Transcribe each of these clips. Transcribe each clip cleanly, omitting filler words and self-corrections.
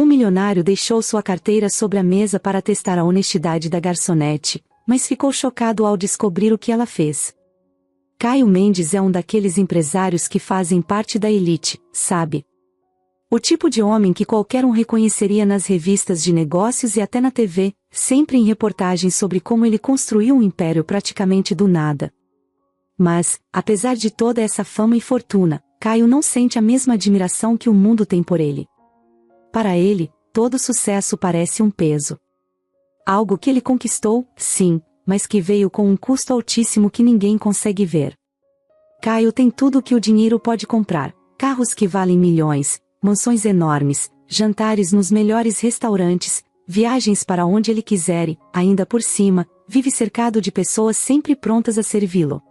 Um milionário deixou sua carteira sobre a mesa para testar a honestidade da garçonete, mas ficou chocado ao descobrir o que ela fez. Caio Mendes é um daqueles empresários que fazem parte da elite, sabe? O tipo de homem que qualquer um reconheceria nas revistas de negócios e até na TV, sempre em reportagens sobre como ele construiu um império praticamente do nada. Mas, apesar de toda essa fama e fortuna, Caio não sente a mesma admiração que o mundo tem por ele. Para ele, todo sucesso parece um peso. Algo que ele conquistou, sim, mas que veio com um custo altíssimo que ninguém consegue ver. Caio tem tudo o que o dinheiro pode comprar: carros que valem milhões, mansões enormes, jantares nos melhores restaurantes, viagens para onde ele quiser e, ainda por cima, vive cercado de pessoas sempre prontas a servi-lo.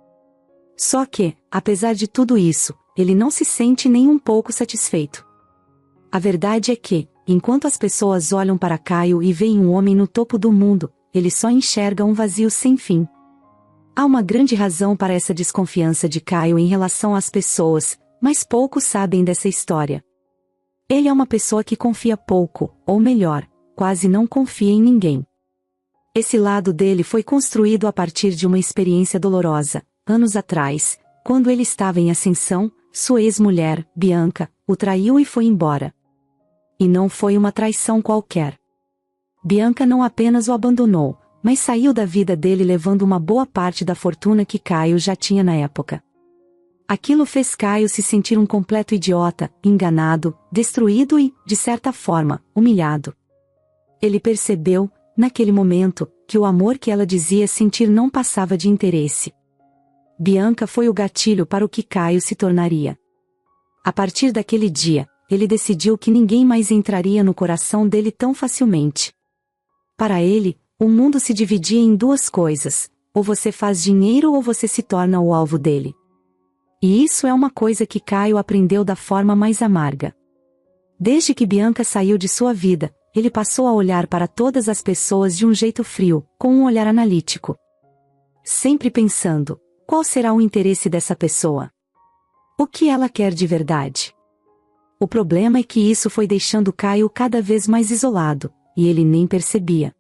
Só que, apesar de tudo isso, ele não se sente nem um pouco satisfeito. A verdade é que, enquanto as pessoas olham para Caio e veem um homem no topo do mundo, ele só enxerga um vazio sem fim. Há uma grande razão para essa desconfiança de Caio em relação às pessoas, mas poucos sabem dessa história. Ele é uma pessoa que confia pouco, ou melhor, quase não confia em ninguém. Esse lado dele foi construído a partir de uma experiência dolorosa. Anos atrás, quando ele estava em ascensão, sua ex-mulher, Bianca, o traiu e foi embora. E não foi uma traição qualquer. Bianca não apenas o abandonou, mas saiu da vida dele levando uma boa parte da fortuna que Caio já tinha na época. Aquilo fez Caio se sentir um completo idiota, enganado, destruído e, de certa forma, humilhado. Ele percebeu, naquele momento, que o amor que ela dizia sentir não passava de interesse. Bianca foi o gatilho para o que Caio se tornaria. A partir daquele dia, ele decidiu que ninguém mais entraria no coração dele tão facilmente. Para ele, o mundo se dividia em duas coisas: ou você faz dinheiro ou você se torna o alvo dele. E isso é uma coisa que Caio aprendeu da forma mais amarga. Desde que Bianca saiu de sua vida, ele passou a olhar para todas as pessoas de um jeito frio, com um olhar analítico. Sempre pensando: qual será o interesse dessa pessoa? O que ela quer de verdade? O problema é que isso foi deixando Caio cada vez mais isolado, e ele nem percebia.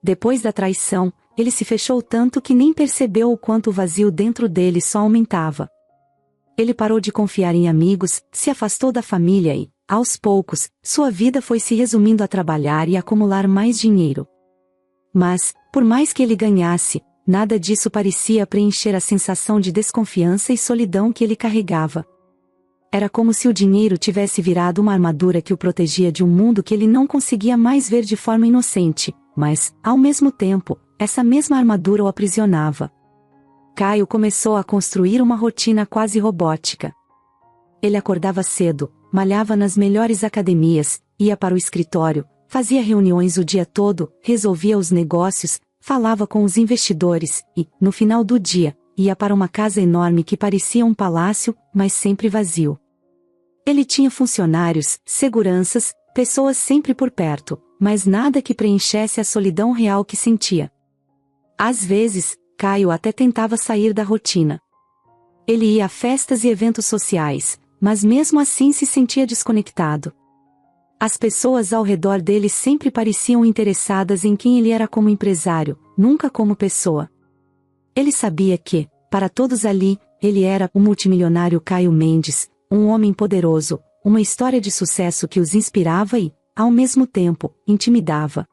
Depois da traição, ele se fechou tanto que nem percebeu o quanto o vazio dentro dele só aumentava. Ele parou de confiar em amigos, se afastou da família e, aos poucos, sua vida foi se resumindo a trabalhar e acumular mais dinheiro. Mas, por mais que ele ganhasse, nada disso parecia preencher a sensação de desconfiança e solidão que ele carregava. Era como se o dinheiro tivesse virado uma armadura que o protegia de um mundo que ele não conseguia mais ver de forma inocente, mas, ao mesmo tempo, essa mesma armadura o aprisionava. Caio começou a construir uma rotina quase robótica. Ele acordava cedo, malhava nas melhores academias, ia para o escritório, fazia reuniões o dia todo, resolvia os negócios, falava com os investidores e, no final do dia, ia para uma casa enorme que parecia um palácio, mas sempre vazio. Ele tinha funcionários, seguranças, pessoas sempre por perto, mas nada que preenchesse a solidão real que sentia. Às vezes, Caio até tentava sair da rotina. Ele ia a festas e eventos sociais, mas mesmo assim se sentia desconectado. As pessoas ao redor dele sempre pareciam interessadas em quem ele era como empresário, nunca como pessoa. Ele sabia que, para todos ali, ele era o multimilionário Caio Mendes, um homem poderoso, uma história de sucesso que os inspirava e, ao mesmo tempo, intimidava.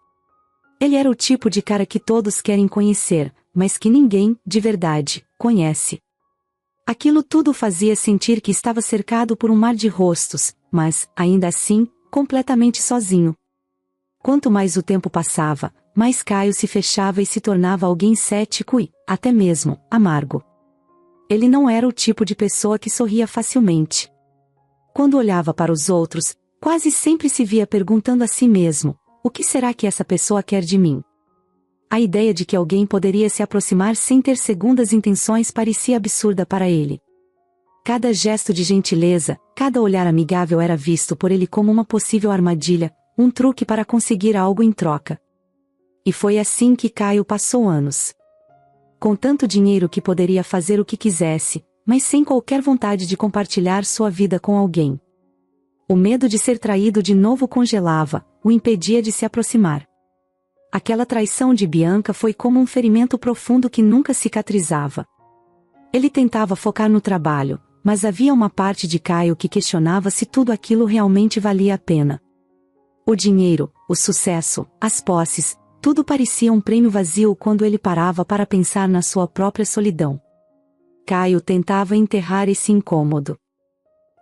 Ele era o tipo de cara que todos querem conhecer, mas que ninguém, de verdade, conhece. Aquilo tudo o fazia sentir que estava cercado por um mar de rostos, mas, ainda assim, completamente sozinho. Quanto mais o tempo passava, mais Caio se fechava e se tornava alguém cético e, até mesmo, amargo. Ele não era o tipo de pessoa que sorria facilmente. Quando olhava para os outros, quase sempre se via perguntando a si mesmo: o que será que essa pessoa quer de mim? A ideia de que alguém poderia se aproximar sem ter segundas intenções parecia absurda para ele. Cada gesto de gentileza, cada olhar amigável era visto por ele como uma possível armadilha, um truque para conseguir algo em troca. E foi assim que Caio passou anos. Com tanto dinheiro que poderia fazer o que quisesse, mas sem qualquer vontade de compartilhar sua vida com alguém. O medo de ser traído de novo congelava, o impedia de se aproximar. Aquela traição de Bianca foi como um ferimento profundo que nunca cicatrizava. Ele tentava focar no trabalho, mas havia uma parte de Caio que questionava se tudo aquilo realmente valia a pena. O dinheiro, o sucesso, as posses, tudo parecia um prêmio vazio quando ele parava para pensar na sua própria solidão. Caio tentava enterrar esse incômodo.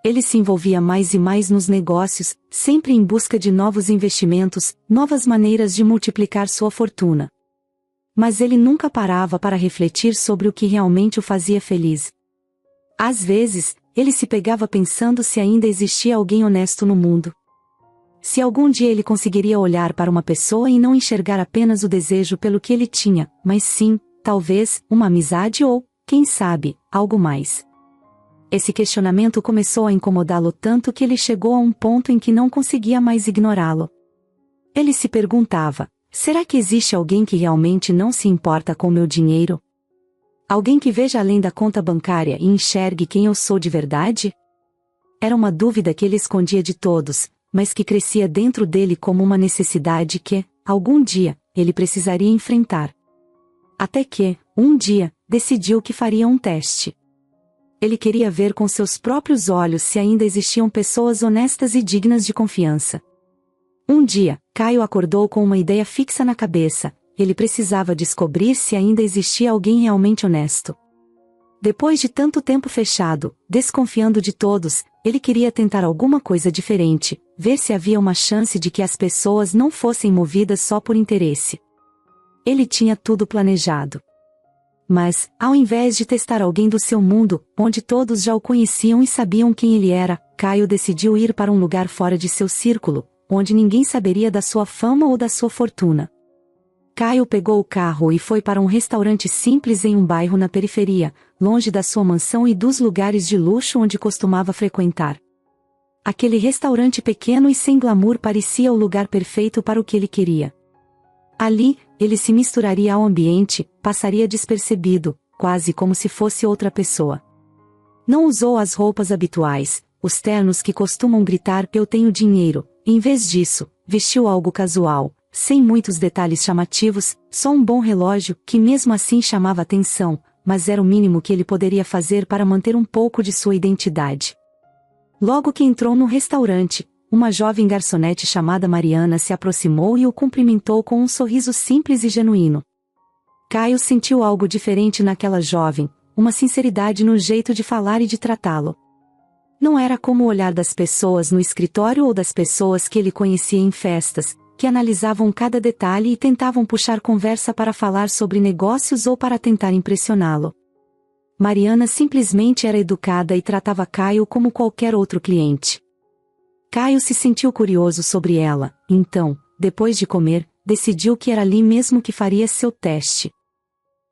Ele se envolvia mais e mais nos negócios, sempre em busca de novos investimentos, novas maneiras de multiplicar sua fortuna. Mas ele nunca parava para refletir sobre o que realmente o fazia feliz. Às vezes, ele se pegava pensando se ainda existia alguém honesto no mundo. Se algum dia ele conseguiria olhar para uma pessoa e não enxergar apenas o desejo pelo que ele tinha, mas sim, talvez, uma amizade ou, quem sabe, algo mais. Esse questionamento começou a incomodá-lo tanto que ele chegou a um ponto em que não conseguia mais ignorá-lo. Ele se perguntava: será que existe alguém que realmente não se importa com meu dinheiro? Alguém que veja além da conta bancária e enxergue quem eu sou de verdade? Era uma dúvida que ele escondia de todos, mas que crescia dentro dele como uma necessidade que, algum dia, ele precisaria enfrentar. Até que, um dia, decidiu que faria um teste. Ele queria ver com seus próprios olhos se ainda existiam pessoas honestas e dignas de confiança. Um dia, Caio acordou com uma ideia fixa na cabeça: ele precisava descobrir se ainda existia alguém realmente honesto. Depois de tanto tempo fechado, desconfiando de todos, ele queria tentar alguma coisa diferente, ver se havia uma chance de que as pessoas não fossem movidas só por interesse. Ele tinha tudo planejado. Mas, ao invés de testar alguém do seu mundo, onde todos já o conheciam e sabiam quem ele era, Caio decidiu ir para um lugar fora de seu círculo, onde ninguém saberia da sua fama ou da sua fortuna. Caio pegou o carro e foi para um restaurante simples em um bairro na periferia, longe da sua mansão e dos lugares de luxo onde costumava frequentar. Aquele restaurante pequeno e sem glamour parecia o lugar perfeito para o que ele queria. Ali, ele se misturaria ao ambiente, passaria despercebido, quase como se fosse outra pessoa. Não usou as roupas habituais, os ternos que costumam gritar "eu tenho dinheiro", em vez disso, vestiu algo casual, sem muitos detalhes chamativos, só um bom relógio, que mesmo assim chamava atenção, mas era o mínimo que ele poderia fazer para manter um pouco de sua identidade. Logo que entrou no restaurante, uma jovem garçonete chamada Mariana se aproximou e o cumprimentou com um sorriso simples e genuíno. Caio sentiu algo diferente naquela jovem, uma sinceridade no jeito de falar e de tratá-lo. Não era como o olhar das pessoas no escritório ou das pessoas que ele conhecia em festas, que analisavam cada detalhe e tentavam puxar conversa para falar sobre negócios ou para tentar impressioná-lo. Mariana simplesmente era educada e tratava Caio como qualquer outro cliente. Caio se sentiu curioso sobre ela, então, depois de comer, decidiu que era ali mesmo que faria seu teste.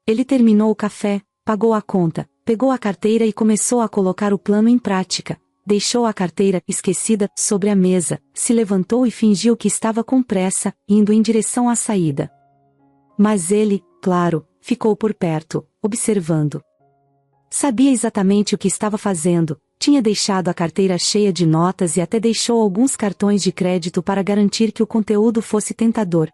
Ele terminou o café, pagou a conta, pegou a carteira e começou a colocar o plano em prática. Deixou a carteira esquecida sobre a mesa, se levantou e fingiu que estava com pressa, indo em direção à saída. Mas ele, claro, ficou por perto, observando. Sabia exatamente o que estava fazendo. Tinha deixado a carteira cheia de notas e até deixou alguns cartões de crédito para garantir que o conteúdo fosse tentador.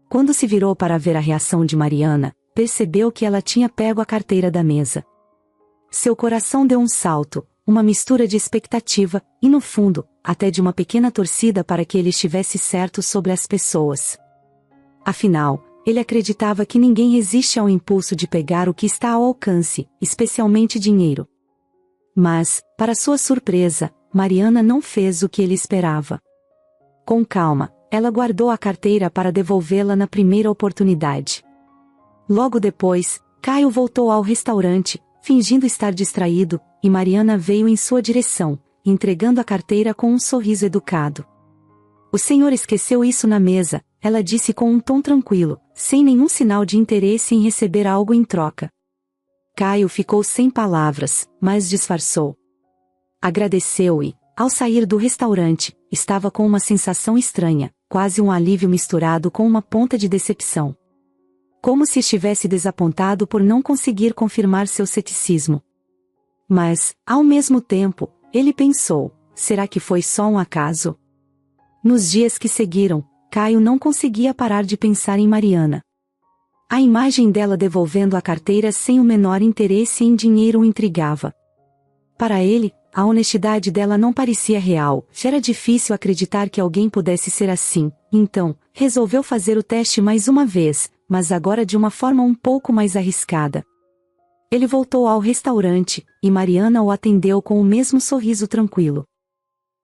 Quando se virou para ver a reação de Mariana, percebeu que ela tinha pego a carteira da mesa. Seu coração deu um salto, uma mistura de expectativa, e no fundo, até de uma pequena torcida para que ele estivesse certo sobre as pessoas. Afinal, ele acreditava que ninguém resiste ao impulso de pegar o que está ao alcance, especialmente dinheiro. Mas, para sua surpresa, Mariana não fez o que ele esperava. Com calma, ela guardou a carteira para devolvê-la na primeira oportunidade. Logo depois, Caio voltou ao restaurante, fingindo estar distraído, e Mariana veio em sua direção, entregando a carteira com um sorriso educado. "O senhor esqueceu isso na mesa", ela disse com um tom tranquilo, sem nenhum sinal de interesse em receber algo em troca. Caio ficou sem palavras, mas disfarçou. Agradeceu e, ao sair do restaurante, estava com uma sensação estranha, quase um alívio misturado com uma ponta de decepção. Como se estivesse desapontado por não conseguir confirmar seu ceticismo. Mas, ao mesmo tempo, ele pensou: será que foi só um acaso? Nos dias que seguiram, Caio não conseguia parar de pensar em Mariana. A imagem dela devolvendo a carteira sem o menor interesse em dinheiro o intrigava. Para ele, a honestidade dela não parecia real, já era difícil acreditar que alguém pudesse ser assim, então, resolveu fazer o teste mais uma vez, mas agora de uma forma um pouco mais arriscada. Ele voltou ao restaurante, e Mariana o atendeu com o mesmo sorriso tranquilo.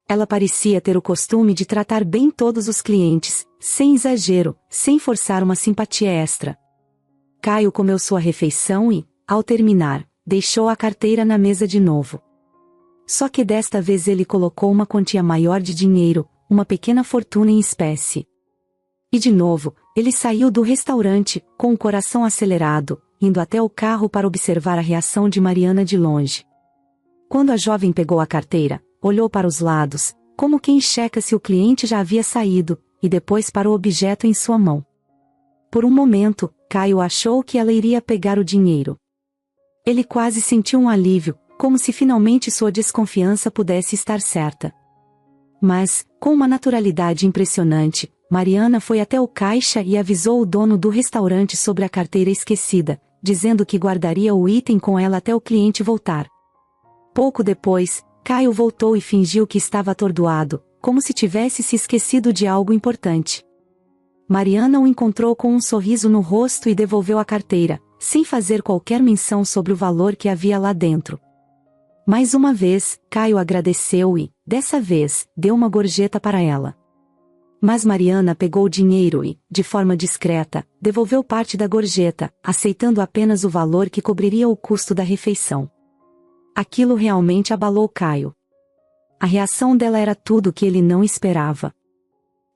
Ela parecia ter o costume de tratar bem todos os clientes, sem exagero, sem forçar uma simpatia extra. Caio comeu sua refeição e, ao terminar, deixou a carteira na mesa de novo. Só que desta vez ele colocou uma quantia maior de dinheiro, uma pequena fortuna em espécie. E de novo, ele saiu do restaurante, com o coração acelerado, indo até o carro para observar a reação de Mariana de longe. Quando a jovem pegou a carteira, olhou para os lados, como quem checa se o cliente já havia saído, e depois para o objeto em sua mão. Por um momento, Caio achou que ela iria pegar o dinheiro. Ele quase sentiu um alívio, como se finalmente sua desconfiança pudesse estar certa. Mas, com uma naturalidade impressionante, Mariana foi até o caixa e avisou o dono do restaurante sobre a carteira esquecida, dizendo que guardaria o item com ela até o cliente voltar. Pouco depois, Caio voltou e fingiu que estava atordoado, como se tivesse se esquecido de algo importante. Mariana o encontrou com um sorriso no rosto e devolveu a carteira, sem fazer qualquer menção sobre o valor que havia lá dentro. Mais uma vez, Caio agradeceu e, dessa vez, deu uma gorjeta para ela. Mas Mariana pegou o dinheiro e, de forma discreta, devolveu parte da gorjeta, aceitando apenas o valor que cobriria o custo da refeição. Aquilo realmente abalou Caio. A reação dela era tudo o que ele não esperava.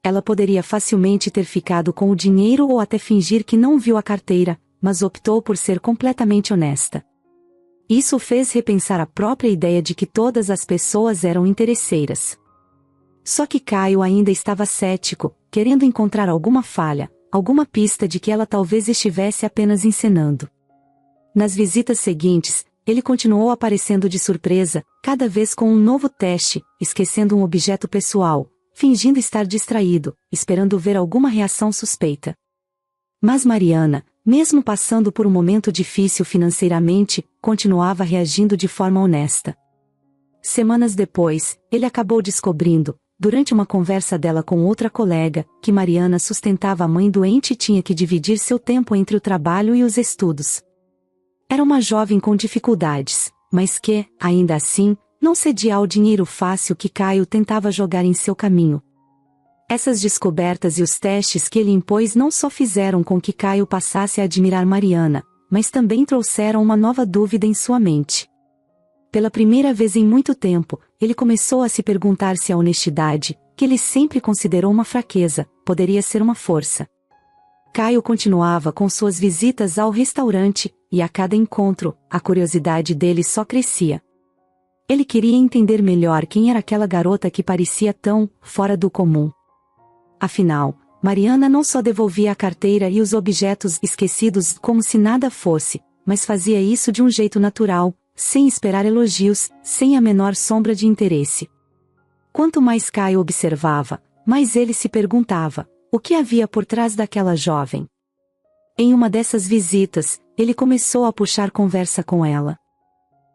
Ela poderia facilmente ter ficado com o dinheiro ou até fingir que não viu a carteira, mas optou por ser completamente honesta. Isso o fez repensar a própria ideia de que todas as pessoas eram interesseiras. Só que Caio ainda estava cético, querendo encontrar alguma falha, alguma pista de que ela talvez estivesse apenas encenando. Nas visitas seguintes, ele continuou aparecendo de surpresa, cada vez com um novo teste, esquecendo um objeto pessoal, fingindo estar distraído, esperando ver alguma reação suspeita. Mas Mariana, mesmo passando por um momento difícil financeiramente, continuava reagindo de forma honesta. Semanas depois, ele acabou descobrindo, durante uma conversa dela com outra colega, que Mariana sustentava a mãe doente e tinha que dividir seu tempo entre o trabalho e os estudos. Era uma jovem com dificuldades, mas que, ainda assim, não cedia ao dinheiro fácil que Caio tentava jogar em seu caminho. Essas descobertas e os testes que ele impôs não só fizeram com que Caio passasse a admirar Mariana, mas também trouxeram uma nova dúvida em sua mente. Pela primeira vez em muito tempo, ele começou a se perguntar se a honestidade, que ele sempre considerou uma fraqueza, poderia ser uma força. Caio continuava com suas visitas ao restaurante, e a cada encontro, a curiosidade dele só crescia. Ele queria entender melhor quem era aquela garota que parecia tão fora do comum. Afinal, Mariana não só devolvia a carteira e os objetos esquecidos como se nada fosse, mas fazia isso de um jeito natural, sem esperar elogios, sem a menor sombra de interesse. Quanto mais Caio observava, mais ele se perguntava, o que havia por trás daquela jovem? Em uma dessas visitas, ele começou a puxar conversa com ela.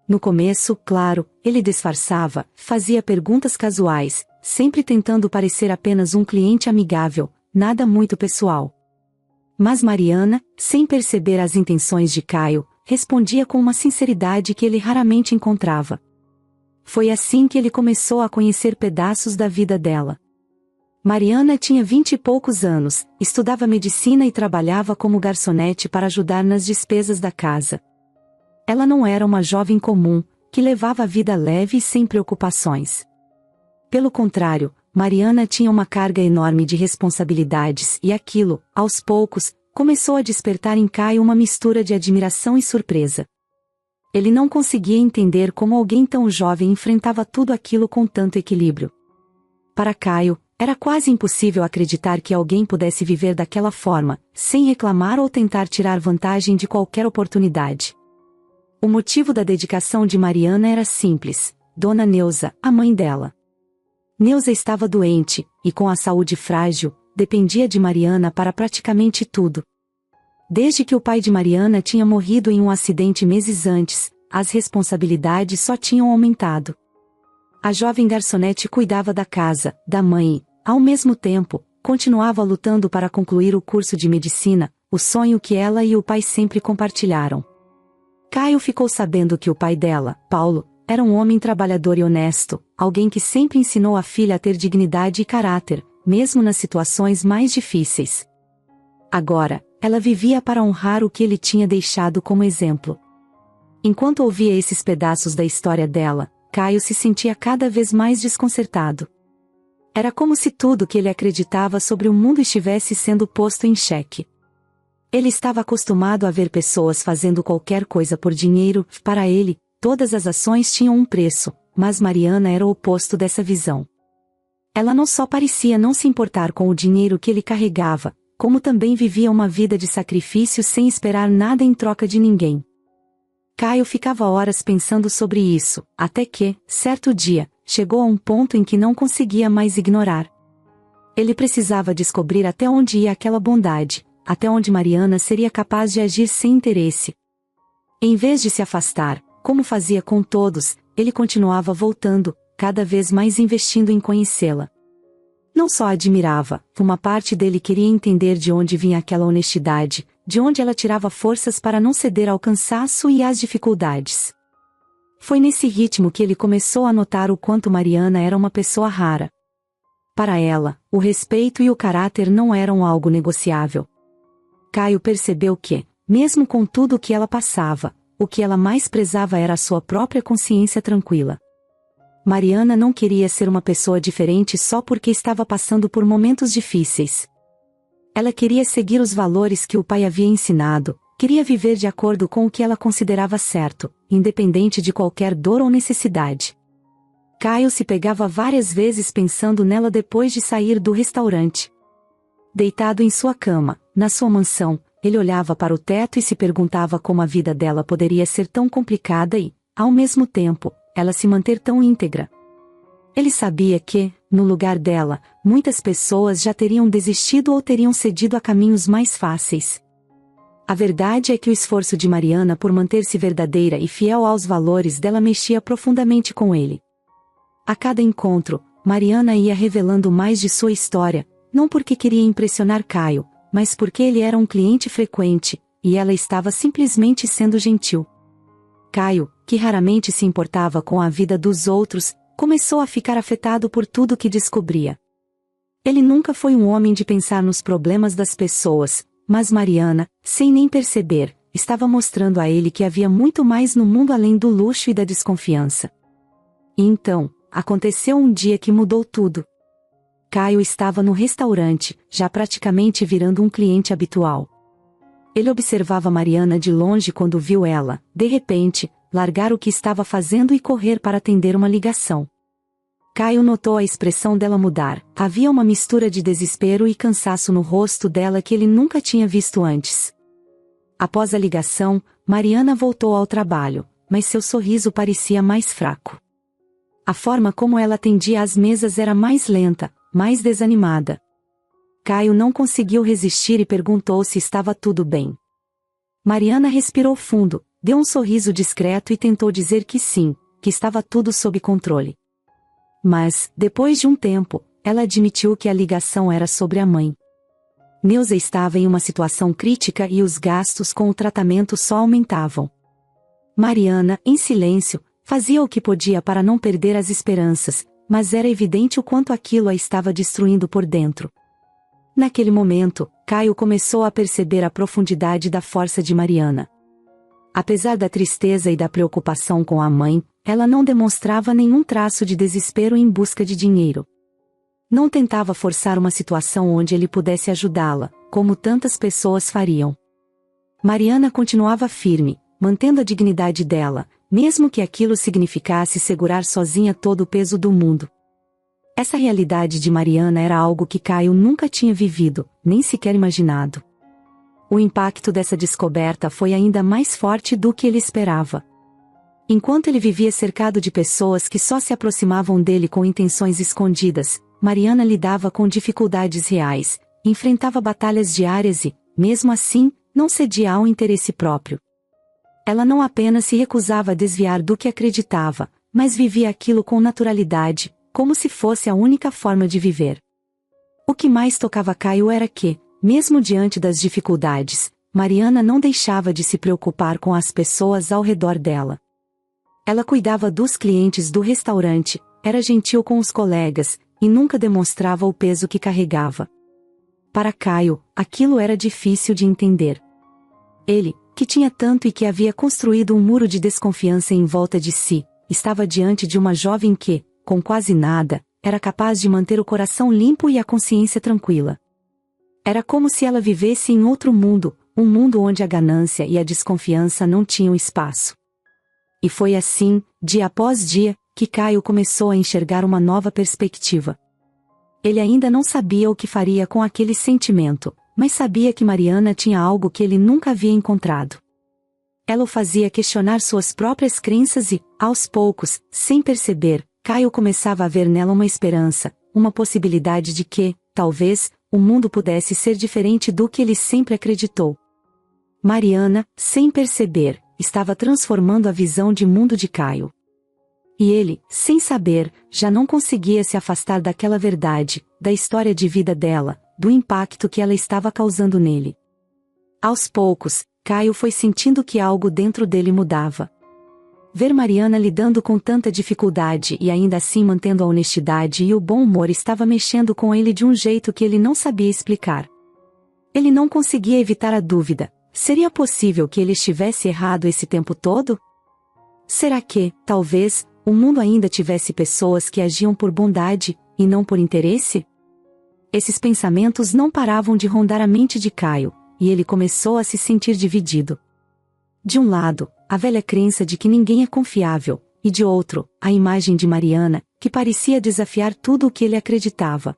No começo, claro, ele disfarçava, fazia perguntas casuais, sempre tentando parecer apenas um cliente amigável, nada muito pessoal. Mas Mariana, sem perceber as intenções de Caio, respondia com uma sinceridade que ele raramente encontrava. Foi assim que ele começou a conhecer pedaços da vida dela. Mariana tinha 20 e poucos anos, estudava medicina e trabalhava como garçonete para ajudar nas despesas da casa. Ela não era uma jovem comum, que levava a vida leve e sem preocupações. Pelo contrário, Mariana tinha uma carga enorme de responsabilidades e aquilo, aos poucos, começou a despertar em Caio uma mistura de admiração e surpresa. Ele não conseguia entender como alguém tão jovem enfrentava tudo aquilo com tanto equilíbrio. Para Caio, era quase impossível acreditar que alguém pudesse viver daquela forma, sem reclamar ou tentar tirar vantagem de qualquer oportunidade. O motivo da dedicação de Mariana era simples: Dona Neuza, a mãe dela. Neuza estava doente, e com a saúde frágil, dependia de Mariana para praticamente tudo. Desde que o pai de Mariana tinha morrido em um acidente meses antes, as responsabilidades só tinham aumentado. A jovem garçonete cuidava da casa, da mãe, e, ao mesmo tempo, continuava lutando para concluir o curso de medicina, o sonho que ela e o pai sempre compartilharam. Caio ficou sabendo que o pai dela, Paulo, era um homem trabalhador e honesto, alguém que sempre ensinou a filha a ter dignidade e caráter, mesmo nas situações mais difíceis. Agora, ela vivia para honrar o que ele tinha deixado como exemplo. Enquanto ouvia esses pedaços da história dela, Caio se sentia cada vez mais desconcertado. Era como se tudo que ele acreditava sobre o mundo estivesse sendo posto em xeque. Ele estava acostumado a ver pessoas fazendo qualquer coisa por dinheiro. Para ele, todas as ações tinham um preço, mas Mariana era o oposto dessa visão. Ela não só parecia não se importar com o dinheiro que ele carregava, como também vivia uma vida de sacrifício sem esperar nada em troca de ninguém. Caio ficava horas pensando sobre isso, até que, certo dia, chegou a um ponto em que não conseguia mais ignorar. Ele precisava descobrir até onde ia aquela bondade, até onde Mariana seria capaz de agir sem interesse. Em vez de se afastar, como fazia com todos, ele continuava voltando, cada vez mais investindo em conhecê-la. Não só a admirava, uma parte dele queria entender de onde vinha aquela honestidade, de onde ela tirava forças para não ceder ao cansaço e às dificuldades. Foi nesse ritmo que ele começou a notar o quanto Mariana era uma pessoa rara. Para ela, o respeito e o caráter não eram algo negociável. Caio percebeu que, mesmo com tudo o que ela passava, o que ela mais prezava era a sua própria consciência tranquila. Mariana não queria ser uma pessoa diferente só porque estava passando por momentos difíceis. Ela queria seguir os valores que o pai havia ensinado, queria viver de acordo com o que ela considerava certo, independente de qualquer dor ou necessidade. Caio se pegava várias vezes pensando nela depois de sair do restaurante. Deitado em sua cama, na sua mansão, ele olhava para o teto e se perguntava como a vida dela poderia ser tão complicada e, ao mesmo tempo, ela se manter tão íntegra. Ele sabia que, no lugar dela, muitas pessoas já teriam desistido ou teriam cedido a caminhos mais fáceis. A verdade é que o esforço de Mariana por manter-se verdadeira e fiel aos valores dela mexia profundamente com ele. A cada encontro, Mariana ia revelando mais de sua história, não porque queria impressionar Caio, mas porque ele era um cliente frequente, e ela estava simplesmente sendo gentil. Caio, que raramente se importava com a vida dos outros, começou a ficar afetado por tudo que descobria. Ele nunca foi um homem de pensar nos problemas das pessoas, mas Mariana, sem nem perceber, estava mostrando a ele que havia muito mais no mundo além do luxo e da desconfiança. E então, aconteceu um dia que mudou tudo. Caio estava no restaurante, já praticamente virando um cliente habitual. Ele observava Mariana de longe quando viu ela, de repente, largar o que estava fazendo e correr para atender uma ligação. Caio notou a expressão dela mudar, havia uma mistura de desespero e cansaço no rosto dela que ele nunca tinha visto antes. Após a ligação, Mariana voltou ao trabalho, mas seu sorriso parecia mais fraco. A forma como ela atendia às mesas era mais lenta, mais desanimada. Caio não conseguiu resistir e perguntou se estava tudo bem. Mariana respirou fundo, deu um sorriso discreto e tentou dizer que sim, que estava tudo sob controle. Mas, depois de um tempo, ela admitiu que a ligação era sobre a mãe. Neuza estava em uma situação crítica e os gastos com o tratamento só aumentavam. Mariana, em silêncio, fazia o que podia para não perder as esperanças, mas era evidente o quanto aquilo a estava destruindo por dentro. Naquele momento, Caio começou a perceber a profundidade da força de Mariana. Apesar da tristeza e da preocupação com a mãe, ela não demonstrava nenhum traço de desespero em busca de dinheiro. Não tentava forçar uma situação onde ele pudesse ajudá-la, como tantas pessoas fariam. Mariana continuava firme, mantendo a dignidade dela, mesmo que aquilo significasse segurar sozinha todo o peso do mundo. Essa realidade de Mariana era algo que Caio nunca tinha vivido, nem sequer imaginado. O impacto dessa descoberta foi ainda mais forte do que ele esperava. Enquanto ele vivia cercado de pessoas que só se aproximavam dele com intenções escondidas, Mariana lidava com dificuldades reais, enfrentava batalhas diárias e, mesmo assim, não cedia ao interesse próprio. Ela não apenas se recusava a desviar do que acreditava, mas vivia aquilo com naturalidade, como se fosse a única forma de viver. O que mais tocava Caio era que, mesmo diante das dificuldades, Mariana não deixava de se preocupar com as pessoas ao redor dela. Ela cuidava dos clientes do restaurante, era gentil com os colegas, e nunca demonstrava o peso que carregava. Para Caio, aquilo era difícil de entender. Ele, que tinha tanto e que havia construído um muro de desconfiança em volta de si, estava diante de uma jovem que, com quase nada, era capaz de manter o coração limpo e a consciência tranquila. Era como se ela vivesse em outro mundo, um mundo onde a ganância e a desconfiança não tinham espaço. E foi assim, dia após dia, que Caio começou a enxergar uma nova perspectiva. Ele ainda não sabia o que faria com aquele sentimento, mas sabia que Mariana tinha algo que ele nunca havia encontrado. Ela o fazia questionar suas próprias crenças e, aos poucos, sem perceber, Caio começava a ver nela uma esperança, uma possibilidade de que, talvez, o mundo pudesse ser diferente do que ele sempre acreditou. Mariana, sem perceber, estava transformando a visão de mundo de Caio. E ele, sem saber, já não conseguia se afastar daquela verdade, da história de vida dela, do impacto que ela estava causando nele. Aos poucos, Caio foi sentindo que algo dentro dele mudava. Ver Mariana lidando com tanta dificuldade e ainda assim mantendo a honestidade e o bom humor estava mexendo com ele de um jeito que ele não sabia explicar. Ele não conseguia evitar a dúvida: seria possível que ele estivesse errado esse tempo todo? Será que, talvez, o mundo ainda tivesse pessoas que agiam por bondade, e não por interesse? Esses pensamentos não paravam de rondar a mente de Caio, e ele começou a se sentir dividido. De um lado, a velha crença de que ninguém é confiável, e de outro, a imagem de Mariana, que parecia desafiar tudo o que ele acreditava.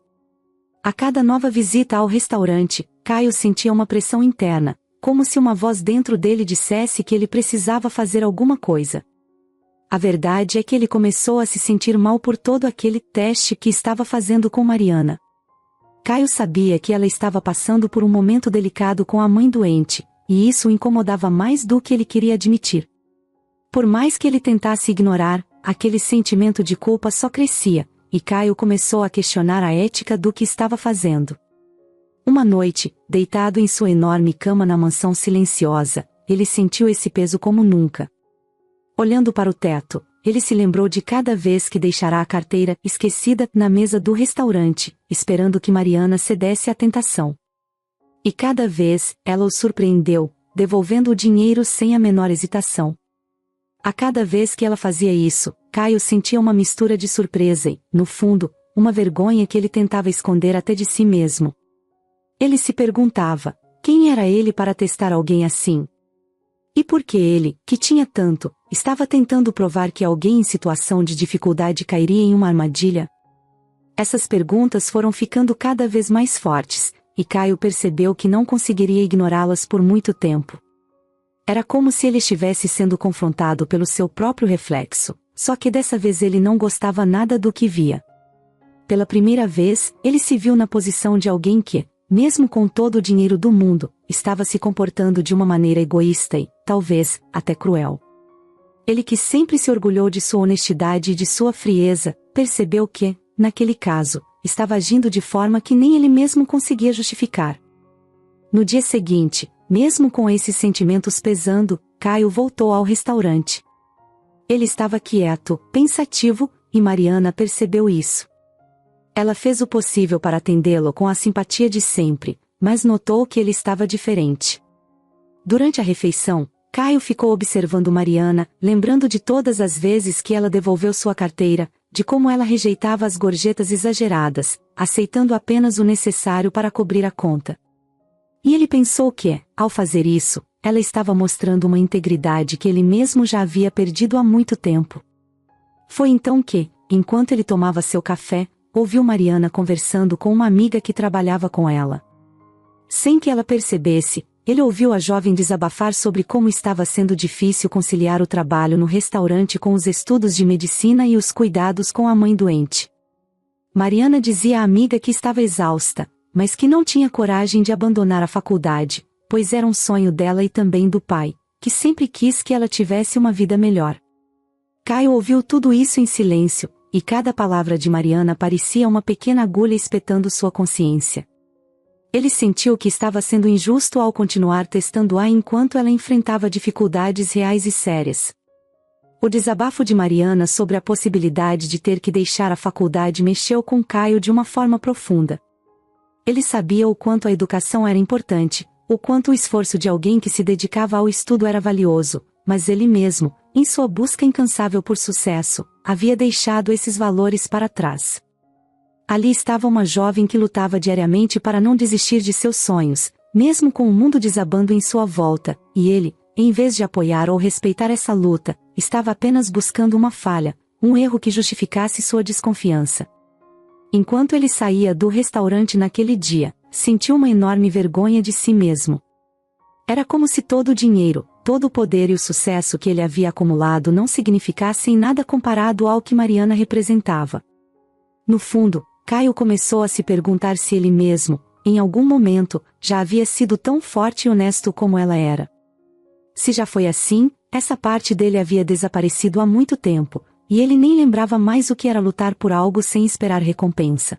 A cada nova visita ao restaurante, Caio sentia uma pressão interna, como se uma voz dentro dele dissesse que ele precisava fazer alguma coisa. A verdade é que ele começou a se sentir mal por todo aquele teste que estava fazendo com Mariana. Caio sabia que ela estava passando por um momento delicado com a mãe doente, e isso o incomodava mais do que ele queria admitir. Por mais que ele tentasse ignorar, aquele sentimento de culpa só crescia, e Caio começou a questionar a ética do que estava fazendo. Uma noite, deitado em sua enorme cama na mansão silenciosa, ele sentiu esse peso como nunca. Olhando para o teto, ele se lembrou de cada vez que deixara a carteira esquecida na mesa do restaurante, esperando que Mariana cedesse à tentação. E cada vez, ela o surpreendeu, devolvendo o dinheiro sem a menor hesitação. A cada vez que ela fazia isso, Caio sentia uma mistura de surpresa e, no fundo, uma vergonha que ele tentava esconder até de si mesmo. Ele se perguntava: quem era ele para testar alguém assim? E por que ele, que tinha tanto, estava tentando provar que alguém em situação de dificuldade cairia em uma armadilha? Essas perguntas foram ficando cada vez mais fortes, e Caio percebeu que não conseguiria ignorá-las por muito tempo. Era como se ele estivesse sendo confrontado pelo seu próprio reflexo, só que dessa vez ele não gostava nada do que via. Pela primeira vez, ele se viu na posição de alguém que, mesmo com todo o dinheiro do mundo, estava se comportando de uma maneira egoísta e, talvez, até cruel. Ele, que sempre se orgulhou de sua honestidade e de sua frieza, percebeu que, naquele caso, estava agindo de forma que nem ele mesmo conseguia justificar. No dia seguinte, mesmo com esses sentimentos pesando, Caio voltou ao restaurante. Ele estava quieto, pensativo, e Mariana percebeu isso. Ela fez o possível para atendê-lo com a simpatia de sempre, mas notou que ele estava diferente. Durante a refeição, Caio ficou observando Mariana, lembrando de todas as vezes que ela devolveu sua carteira, de como ela rejeitava as gorjetas exageradas, aceitando apenas o necessário para cobrir a conta. E ele pensou que, ao fazer isso, ela estava mostrando uma integridade que ele mesmo já havia perdido há muito tempo. Foi então que, enquanto ele tomava seu café, ouviu Mariana conversando com uma amiga que trabalhava com ela. Sem que ela percebesse, ele ouviu a jovem desabafar sobre como estava sendo difícil conciliar o trabalho no restaurante com os estudos de medicina e os cuidados com a mãe doente. Mariana dizia à amiga que estava exausta, mas que não tinha coragem de abandonar a faculdade, pois era um sonho dela e também do pai, que sempre quis que ela tivesse uma vida melhor. Caio ouviu tudo isso em silêncio, e cada palavra de Mariana parecia uma pequena agulha espetando sua consciência. Ele sentiu que estava sendo injusto ao continuar testando-a enquanto ela enfrentava dificuldades reais e sérias. O desabafo de Mariana sobre a possibilidade de ter que deixar a faculdade mexeu com Caio de uma forma profunda. Ele sabia o quanto a educação era importante, o quanto o esforço de alguém que se dedicava ao estudo era valioso, mas ele mesmo, em sua busca incansável por sucesso, havia deixado esses valores para trás. Ali estava uma jovem que lutava diariamente para não desistir de seus sonhos, mesmo com o mundo desabando em sua volta, e ele, em vez de apoiar ou respeitar essa luta, estava apenas buscando uma falha, um erro que justificasse sua desconfiança. Enquanto ele saía do restaurante naquele dia, sentiu uma enorme vergonha de si mesmo. Era como se todo o dinheiro, todo o poder e o sucesso que ele havia acumulado não significassem nada comparado ao que Mariana representava. No fundo, Caio começou a se perguntar se ele mesmo, em algum momento, já havia sido tão forte e honesto como ela era. Se já foi assim, essa parte dele havia desaparecido há muito tempo, e ele nem lembrava mais o que era lutar por algo sem esperar recompensa.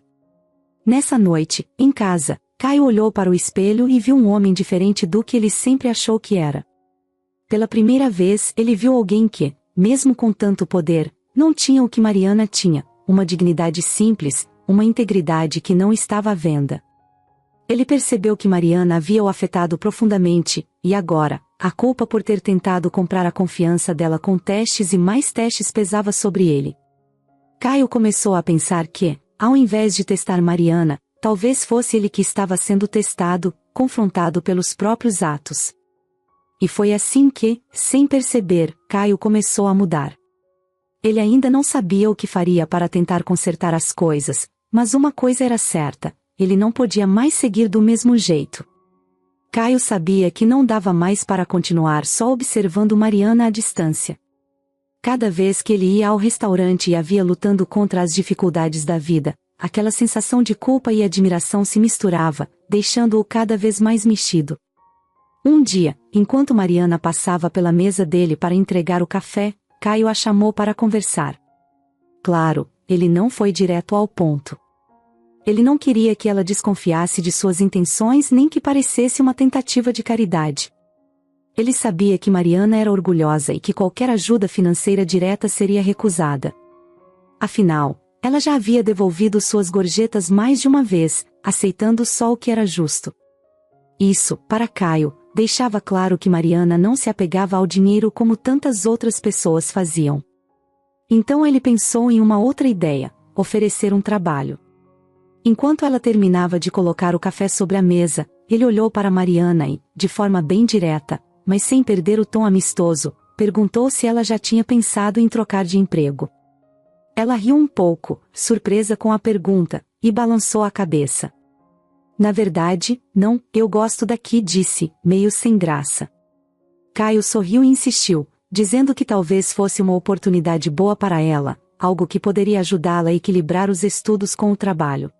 Nessa noite, em casa, Caio olhou para o espelho e viu um homem diferente do que ele sempre achou que era. Pela primeira vez, ele viu alguém que, mesmo com tanto poder, não tinha o que Mariana tinha, uma dignidade simples, uma integridade que não estava à venda. Ele percebeu que Mariana havia o afetado profundamente, e agora, a culpa por ter tentado comprar a confiança dela com testes e mais testes pesava sobre ele. Caio começou a pensar que, ao invés de testar Mariana, talvez fosse ele que estava sendo testado, confrontado pelos próprios atos. E foi assim que, sem perceber, Caio começou a mudar. Ele ainda não sabia o que faria para tentar consertar as coisas, mas uma coisa era certa, ele não podia mais seguir do mesmo jeito. Caio sabia que não dava mais para continuar só observando Mariana à distância. Cada vez que ele ia ao restaurante e a via lutando contra as dificuldades da vida, aquela sensação de culpa e admiração se misturava, deixando-o cada vez mais mexido. Um dia, enquanto Mariana passava pela mesa dele para entregar o café, Caio a chamou para conversar. Claro, ele não foi direto ao ponto. Ele não queria que ela desconfiasse de suas intenções nem que parecesse uma tentativa de caridade. Ele sabia que Mariana era orgulhosa e que qualquer ajuda financeira direta seria recusada. Afinal, ela já havia devolvido suas gorjetas mais de uma vez, aceitando só o que era justo. Isso, para Caio, deixava claro que Mariana não se apegava ao dinheiro como tantas outras pessoas faziam. Então ele pensou em uma outra ideia: oferecer um trabalho. Enquanto ela terminava de colocar o café sobre a mesa, ele olhou para Mariana e, de forma bem direta, mas sem perder o tom amistoso, perguntou se ela já tinha pensado em trocar de emprego. Ela riu um pouco, surpresa com a pergunta, e balançou a cabeça. Na verdade, não, eu gosto daqui, disse, meio sem graça. Caio sorriu e insistiu, dizendo que talvez fosse uma oportunidade boa para ela, algo que poderia ajudá-la a equilibrar os estudos com o trabalho.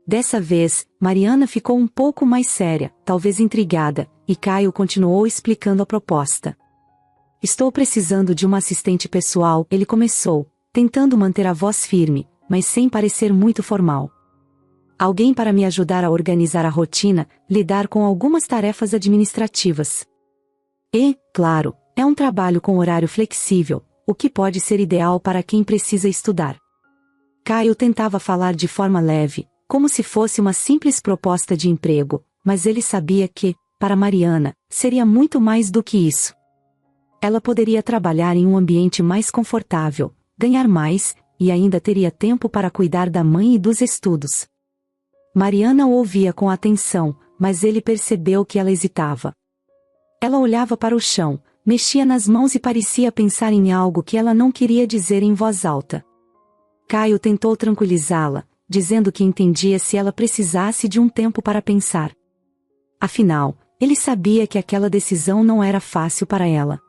Dessa vez, Mariana ficou um pouco mais séria, talvez intrigada, e Caio continuou explicando a proposta. Estou precisando de uma assistente pessoal, ele começou, tentando manter a voz firme, mas sem parecer muito formal. Alguém para me ajudar a organizar a rotina, lidar com algumas tarefas administrativas. E, claro, é um trabalho com horário flexível, o que pode ser ideal para quem precisa estudar. Caio tentava falar de forma leve, como se fosse uma simples proposta de emprego, mas ele sabia que, para Mariana, seria muito mais do que isso. Ela poderia trabalhar em um ambiente mais confortável, ganhar mais, e ainda teria tempo para cuidar da mãe e dos estudos. Mariana o ouvia com atenção, mas ele percebeu que ela hesitava. Ela olhava para o chão, mexia nas mãos e parecia pensar em algo que ela não queria dizer em voz alta. Caio tentou tranquilizá-la, dizendo que entendia se ela precisasse de um tempo para pensar. Afinal, ele sabia que aquela decisão não era fácil para ela.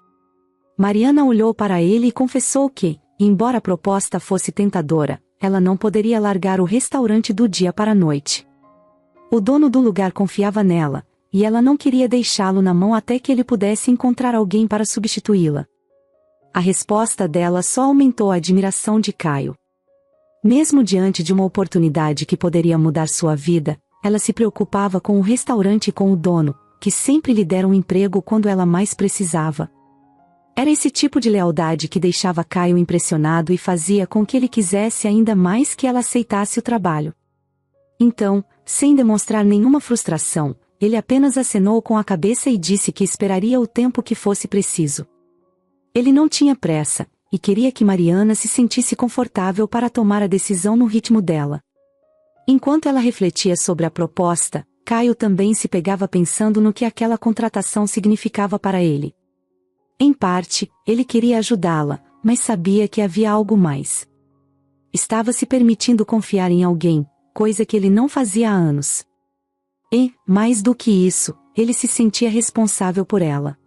Mariana olhou para ele e confessou que, embora a proposta fosse tentadora, ela não poderia largar o restaurante do dia para a noite. O dono do lugar confiava nela, e ela não queria deixá-lo na mão até que ele pudesse encontrar alguém para substituí-la. A resposta dela só aumentou a admiração de Caio. Mesmo diante de uma oportunidade que poderia mudar sua vida, ela se preocupava com o restaurante e com o dono, que sempre lhe deram um emprego quando ela mais precisava. Era esse tipo de lealdade que deixava Caio impressionado e fazia com que ele quisesse ainda mais que ela aceitasse o trabalho. Então, sem demonstrar nenhuma frustração, ele apenas acenou com a cabeça e disse que esperaria o tempo que fosse preciso. Ele não tinha pressa, e queria que Mariana se sentisse confortável para tomar a decisão no ritmo dela. Enquanto ela refletia sobre a proposta, Caio também se pegava pensando no que aquela contratação significava para ele. Em parte, ele queria ajudá-la, mas sabia que havia algo mais. Estava se permitindo confiar em alguém, coisa que ele não fazia há anos. E, mais do que isso, ele se sentia responsável por ela.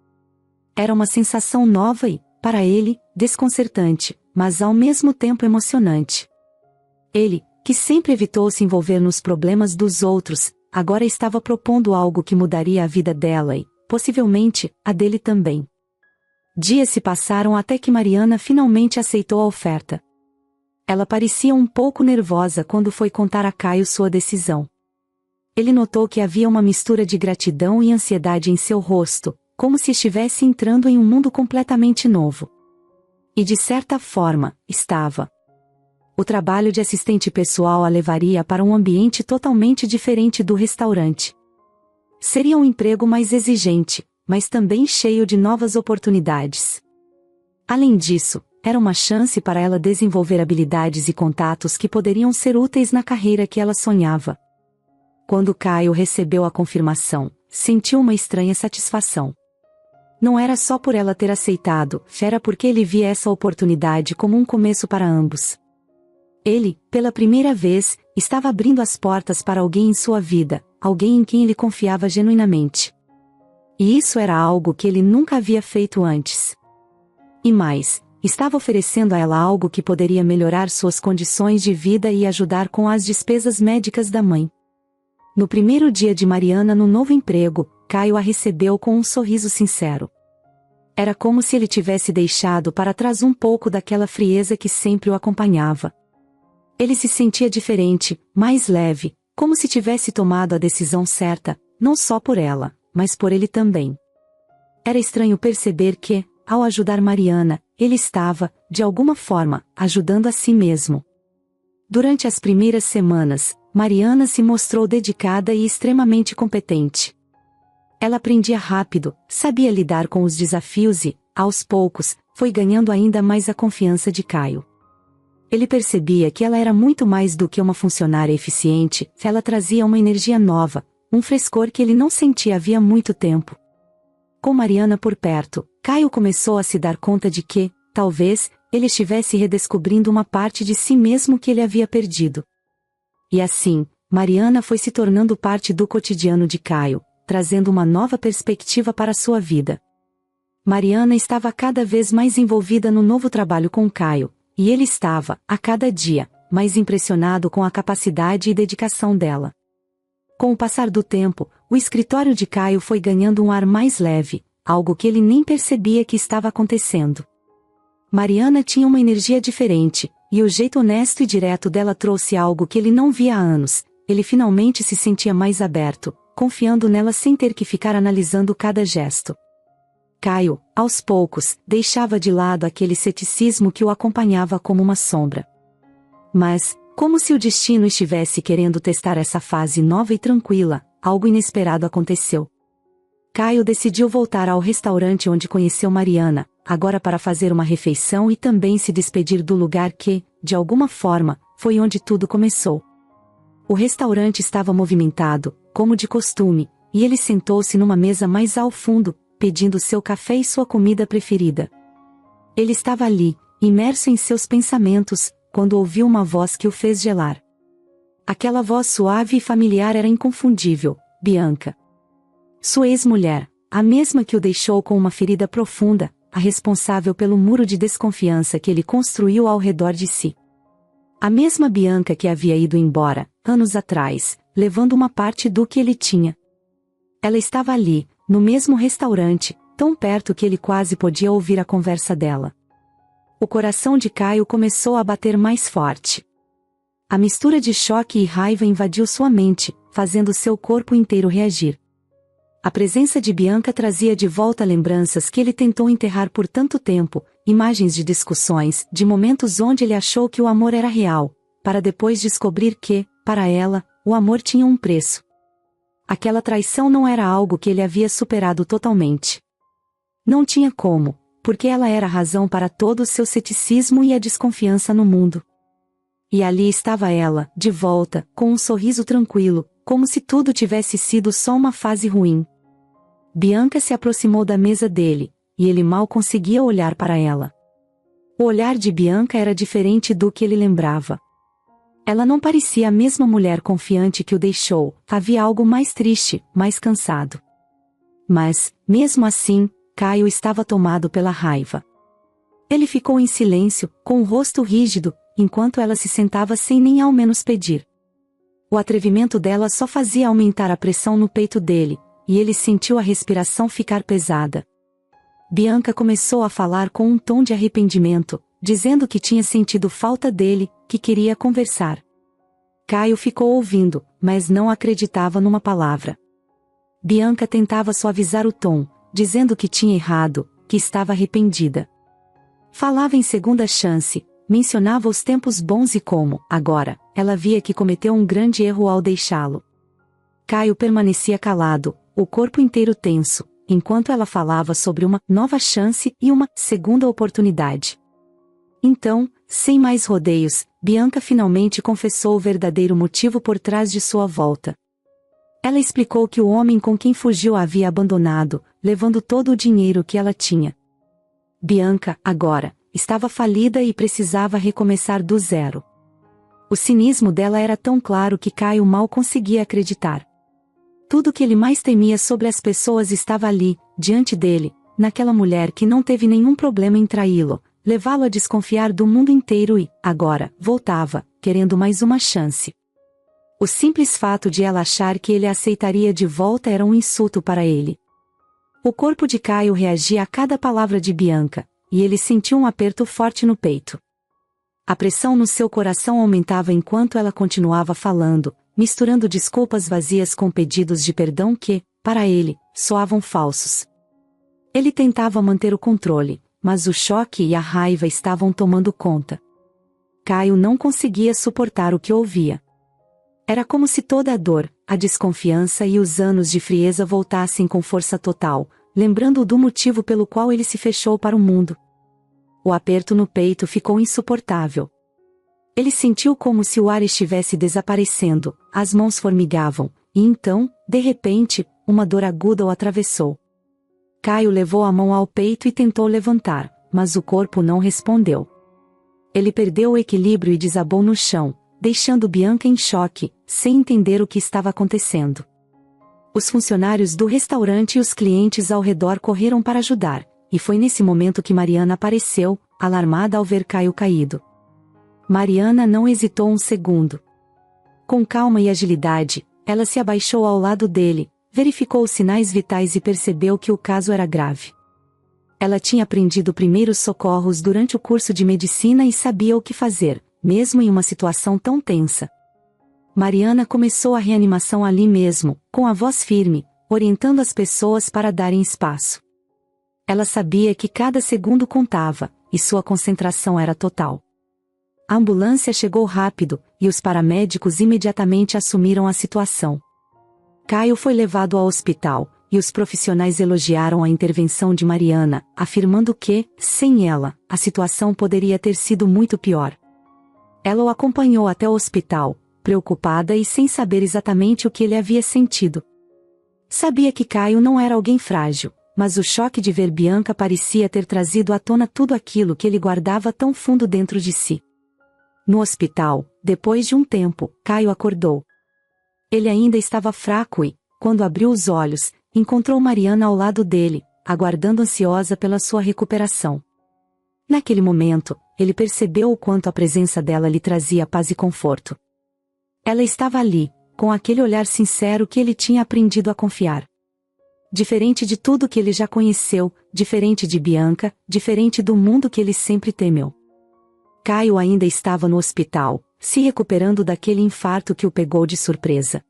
Era uma sensação nova e, para ele, desconcertante, mas ao mesmo tempo emocionante. Ele, que sempre evitou se envolver nos problemas dos outros, agora estava propondo algo que mudaria a vida dela e, possivelmente, a dele também. Dias se passaram até que Mariana finalmente aceitou a oferta. Ela parecia um pouco nervosa quando foi contar a Caio sua decisão. Ele notou que havia uma mistura de gratidão e ansiedade em seu rosto, como se estivesse entrando em um mundo completamente novo. E de certa forma, estava. O trabalho de assistente pessoal a levaria para um ambiente totalmente diferente do restaurante. Seria um emprego mais exigente, mas também cheio de novas oportunidades. Além disso, era uma chance para ela desenvolver habilidades e contatos que poderiam ser úteis na carreira que ela sonhava. Quando Caio recebeu a confirmação, sentiu uma estranha satisfação. Não era só por ela ter aceitado, era porque ele via essa oportunidade como um começo para ambos. Ele, pela primeira vez, estava abrindo as portas para alguém em sua vida, alguém em quem ele confiava genuinamente. E isso era algo que ele nunca havia feito antes. E mais, estava oferecendo a ela algo que poderia melhorar suas condições de vida e ajudar com as despesas médicas da mãe. No primeiro dia de Mariana no novo emprego, Caio a recebeu com um sorriso sincero. Era como se ele tivesse deixado para trás um pouco daquela frieza que sempre o acompanhava. Ele se sentia diferente, mais leve, como se tivesse tomado a decisão certa, não só por ela, mas por ele também. Era estranho perceber que, ao ajudar Mariana, ele estava, de alguma forma, ajudando a si mesmo. Durante as primeiras semanas, Mariana se mostrou dedicada e extremamente competente. Ela aprendia rápido, sabia lidar com os desafios e, aos poucos, foi ganhando ainda mais a confiança de Caio. Ele percebia que ela era muito mais do que uma funcionária eficiente, ela trazia uma energia nova, um frescor que ele não sentia havia muito tempo. Com Mariana por perto, Caio começou a se dar conta de que, talvez, ele estivesse redescobrindo uma parte de si mesmo que ele havia perdido. E assim, Mariana foi se tornando parte do cotidiano de Caio, trazendo uma nova perspectiva para sua vida. Mariana estava cada vez mais envolvida no novo trabalho com Caio, e ele estava, a cada dia, mais impressionado com a capacidade e dedicação dela. Com o passar do tempo, o escritório de Caio foi ganhando um ar mais leve, algo que ele nem percebia que estava acontecendo. Mariana tinha uma energia diferente, e o jeito honesto e direto dela trouxe algo que ele não via há anos. Ele finalmente se sentia mais aberto, confiando nela sem ter que ficar analisando cada gesto. Caio, aos poucos, deixava de lado aquele ceticismo que o acompanhava como uma sombra. Mas, como se o destino estivesse querendo testar essa fase nova e tranquila, algo inesperado aconteceu. Caio decidiu voltar ao restaurante onde conheceu Mariana, agora para fazer uma refeição e também se despedir do lugar que, de alguma forma, foi onde tudo começou. O restaurante estava movimentado, como de costume, e ele sentou-se numa mesa mais ao fundo, pedindo seu café e sua comida preferida. Ele estava ali, imerso em seus pensamentos, quando ouviu uma voz que o fez gelar. Aquela voz suave e familiar era inconfundível: Bianca. Sua ex-mulher, a mesma que o deixou com uma ferida profunda, a responsável pelo muro de desconfiança que ele construiu ao redor de si. A mesma Bianca que havia ido embora, anos atrás, levando uma parte do que ele tinha. Ela estava ali, no mesmo restaurante, tão perto que ele quase podia ouvir a conversa dela. O coração de Caio começou a bater mais forte. A mistura de choque e raiva invadiu sua mente, fazendo seu corpo inteiro reagir. A presença de Bianca trazia de volta lembranças que ele tentou enterrar por tanto tempo, imagens de discussões, de momentos onde ele achou que o amor era real, para depois descobrir que, para ela, o amor tinha um preço. Aquela traição não era algo que ele havia superado totalmente. Não tinha como, porque ela era a razão para todo o seu ceticismo e a desconfiança no mundo. E ali estava ela, de volta, com um sorriso tranquilo, como se tudo tivesse sido só uma fase ruim. Bianca se aproximou da mesa dele, e ele mal conseguia olhar para ela. O olhar de Bianca era diferente do que ele lembrava. Ela não parecia a mesma mulher confiante que o deixou, havia algo mais triste, mais cansado. Mas, mesmo assim, Caio estava tomado pela raiva. Ele ficou em silêncio, com o rosto rígido, enquanto ela se sentava sem nem ao menos pedir. O atrevimento dela só fazia aumentar a pressão no peito dele, e ele sentiu a respiração ficar pesada. Bianca começou a falar com um tom de arrependimento, dizendo que tinha sentido falta dele, que queria conversar. Caio ficou ouvindo, mas não acreditava numa palavra. Bianca tentava suavizar o tom, dizendo que tinha errado, que estava arrependida. Falava em segunda chance, mencionava os tempos bons e como, agora, ela via que cometeu um grande erro ao deixá-lo. Caio permanecia calado, o corpo inteiro tenso, enquanto ela falava sobre uma nova chance e uma segunda oportunidade. Então, sem mais rodeios, Bianca finalmente confessou o verdadeiro motivo por trás de sua volta. Ela explicou que o homem com quem fugiu a havia abandonado, levando todo o dinheiro que ela tinha. Bianca, agora, estava falida e precisava recomeçar do zero. O cinismo dela era tão claro que Caio mal conseguia acreditar. Tudo o que ele mais temia sobre as pessoas estava ali, diante dele, naquela mulher que não teve nenhum problema em traí-lo, levá-lo a desconfiar do mundo inteiro e, agora, voltava, querendo mais uma chance. O simples fato de ela achar que ele a aceitaria de volta era um insulto para ele. O corpo de Caio reagia a cada palavra de Bianca, e ele sentiu um aperto forte no peito. A pressão no seu coração aumentava enquanto ela continuava falando, misturando desculpas vazias com pedidos de perdão que, para ele, soavam falsos. Ele tentava manter o controle, mas o choque e a raiva estavam tomando conta. Caio não conseguia suportar o que ouvia. Era como se toda a dor, a desconfiança e os anos de frieza voltassem com força total, lembrando-o do motivo pelo qual ele se fechou para o mundo. O aperto no peito ficou insuportável. Ele sentiu como se o ar estivesse desaparecendo, as mãos formigavam, e então, de repente, uma dor aguda o atravessou. Caio levou a mão ao peito e tentou levantar, mas o corpo não respondeu. Ele perdeu o equilíbrio e desabou no chão, deixando Bianca em choque, sem entender o que estava acontecendo. Os funcionários do restaurante e os clientes ao redor correram para ajudar, e foi nesse momento que Mariana apareceu, alarmada ao ver Caio caído. Mariana não hesitou um segundo. Com calma e agilidade, ela se abaixou ao lado dele, verificou os sinais vitais e percebeu que o caso era grave. Ela tinha aprendido primeiros socorros durante o curso de medicina e sabia o que fazer, mesmo em uma situação tão tensa. Mariana começou a reanimação ali mesmo, com a voz firme, orientando as pessoas para darem espaço. Ela sabia que cada segundo contava, e sua concentração era total. A ambulância chegou rápido, e os paramédicos imediatamente assumiram a situação. Caio foi levado ao hospital, e os profissionais elogiaram a intervenção de Mariana, afirmando que, sem ela, a situação poderia ter sido muito pior. Ela o acompanhou até o hospital, preocupada e sem saber exatamente o que ele havia sentido. Sabia que Caio não era alguém frágil, mas o choque de ver Bianca parecia ter trazido à tona tudo aquilo que ele guardava tão fundo dentro de si. No hospital, depois de um tempo, Caio acordou. Ele ainda estava fraco e, quando abriu os olhos, encontrou Mariana ao lado dele, aguardando ansiosa pela sua recuperação. Naquele momento, ele percebeu o quanto a presença dela lhe trazia paz e conforto. Ela estava ali, com aquele olhar sincero que ele tinha aprendido a confiar. Diferente de tudo que ele já conheceu, diferente de Bianca, diferente do mundo que ele sempre temeu. Caio ainda estava no hospital, se recuperando daquele infarto que o pegou de surpresa.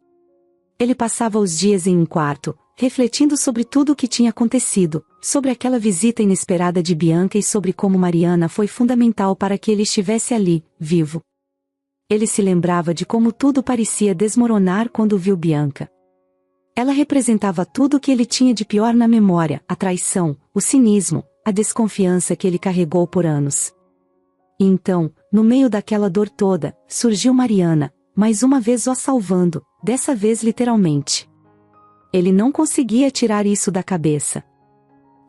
Ele passava os dias em um quarto, refletindo sobre tudo o que tinha acontecido, sobre aquela visita inesperada de Bianca e sobre como Mariana foi fundamental para que ele estivesse ali, vivo. Ele se lembrava de como tudo parecia desmoronar quando viu Bianca. Ela representava tudo o que ele tinha de pior na memória, a traição, o cinismo, a desconfiança que ele carregou por anos. E então, no meio daquela dor toda, surgiu Mariana, mais uma vez o salvando, dessa vez literalmente. Ele não conseguia tirar isso da cabeça.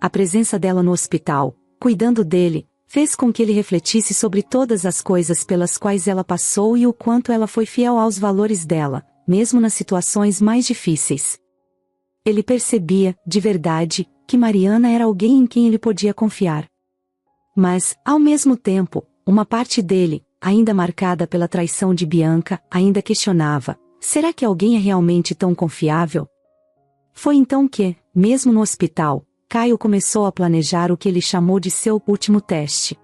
A presença dela no hospital, cuidando dele, fez com que ele refletisse sobre todas as coisas pelas quais ela passou e o quanto ela foi fiel aos valores dela, mesmo nas situações mais difíceis. Ele percebia, de verdade, que Mariana era alguém em quem ele podia confiar. Mas, ao mesmo tempo, uma parte dele, ainda marcada pela traição de Bianca, ainda questionava: será que alguém é realmente tão confiável? Foi então que, mesmo no hospital, Caio começou a planejar o que ele chamou de seu último teste.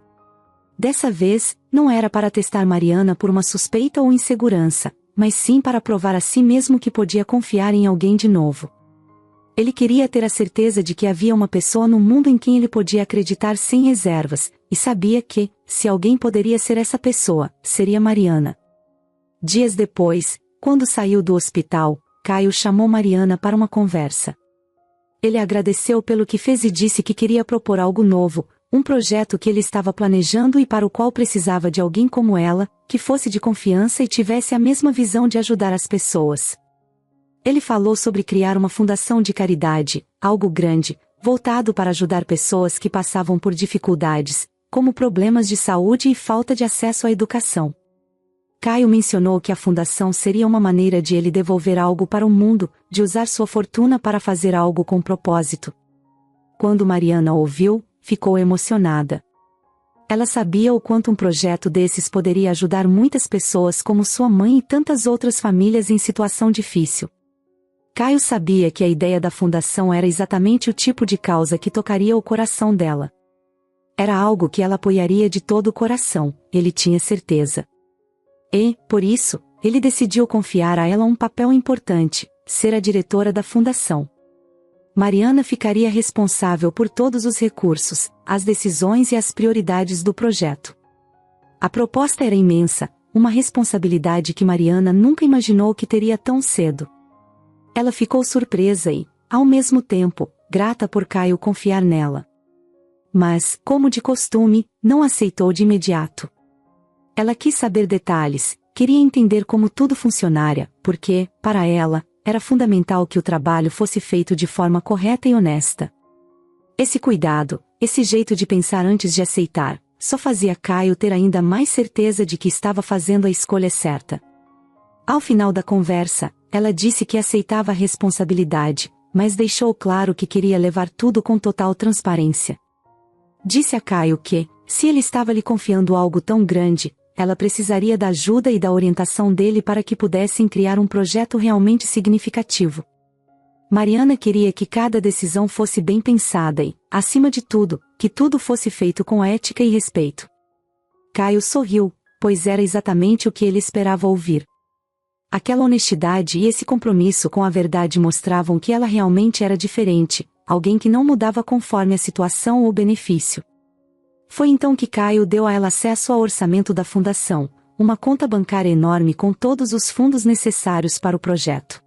Dessa vez, não era para testar Mariana por uma suspeita ou insegurança, mas sim para provar a si mesmo que podia confiar em alguém de novo. Ele queria ter a certeza de que havia uma pessoa no mundo em quem ele podia acreditar sem reservas, e sabia que, se alguém poderia ser essa pessoa, seria Mariana. Dias depois, quando saiu do hospital, Caio chamou Mariana para uma conversa. Ele agradeceu pelo que fez e disse que queria propor algo novo, um projeto que ele estava planejando e para o qual precisava de alguém como ela, que fosse de confiança e tivesse a mesma visão de ajudar as pessoas. Ele falou sobre criar uma fundação de caridade, algo grande, voltado para ajudar pessoas que passavam por dificuldades, como problemas de saúde e falta de acesso à educação. Caio mencionou que a fundação seria uma maneira de ele devolver algo para o mundo, de usar sua fortuna para fazer algo com propósito. Quando Mariana ouviu, ficou emocionada. Ela sabia o quanto um projeto desses poderia ajudar muitas pessoas como sua mãe e tantas outras famílias em situação difícil. Caio sabia que a ideia da fundação era exatamente o tipo de causa que tocaria o coração dela. Era algo que ela apoiaria de todo o coração, ele tinha certeza. E, por isso, ele decidiu confiar a ela um papel importante, ser a diretora da fundação. Mariana ficaria responsável por todos os recursos, as decisões e as prioridades do projeto. A proposta era imensa, uma responsabilidade que Mariana nunca imaginou que teria tão cedo. Ela ficou surpresa e, ao mesmo tempo, grata por Caio confiar nela. Mas, como de costume, não aceitou de imediato. Ela quis saber detalhes, queria entender como tudo funcionaria, porque, para ela, era fundamental que o trabalho fosse feito de forma correta e honesta. Esse cuidado, esse jeito de pensar antes de aceitar, só fazia Caio ter ainda mais certeza de que estava fazendo a escolha certa. Ao final da conversa, ela disse que aceitava a responsabilidade, mas deixou claro que queria levar tudo com total transparência. Disse a Caio que, se ele estava lhe confiando algo tão grande, ela precisaria da ajuda e da orientação dele para que pudessem criar um projeto realmente significativo. Mariana queria que cada decisão fosse bem pensada e, acima de tudo, que tudo fosse feito com ética e respeito. Caio sorriu, pois era exatamente o que ele esperava ouvir. Aquela honestidade e esse compromisso com a verdade mostravam que ela realmente era diferente, alguém que não mudava conforme a situação ou benefício. Foi então que Caio deu a ela acesso ao orçamento da fundação, uma conta bancária enorme com todos os fundos necessários para o projeto.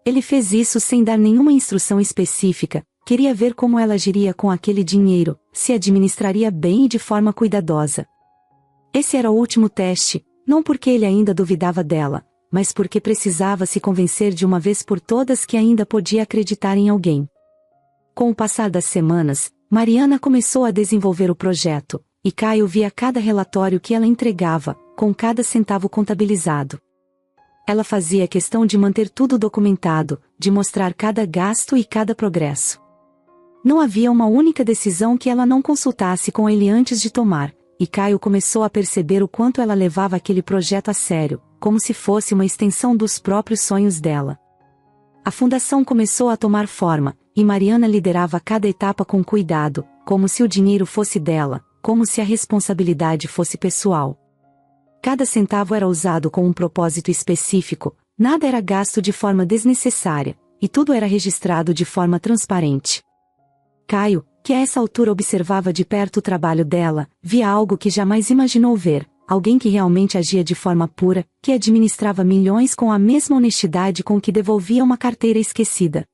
Ele fez isso sem dar nenhuma instrução específica, queria ver como ela agiria com aquele dinheiro, se administraria bem e de forma cuidadosa. Esse era o último teste, não porque ele ainda duvidava dela, mas porque precisava se convencer de uma vez por todas que ainda podia acreditar em alguém. Com o passar das semanas, Mariana começou a desenvolver o projeto, e Caio via cada relatório que ela entregava, com cada centavo contabilizado. Ela fazia questão de manter tudo documentado, de mostrar cada gasto e cada progresso. Não havia uma única decisão que ela não consultasse com ele antes de tomar, e Caio começou a perceber o quanto ela levava aquele projeto a sério, como se fosse uma extensão dos próprios sonhos dela. A fundação começou a tomar forma, e Mariana liderava cada etapa com cuidado, como se o dinheiro fosse dela, como se a responsabilidade fosse pessoal. Cada centavo era usado com um propósito específico, nada era gasto de forma desnecessária, e tudo era registrado de forma transparente. Caio, que a essa altura observava de perto o trabalho dela, via algo que jamais imaginou ver, alguém que realmente agia de forma pura, que administrava milhões com a mesma honestidade com que devolvia uma carteira esquecida.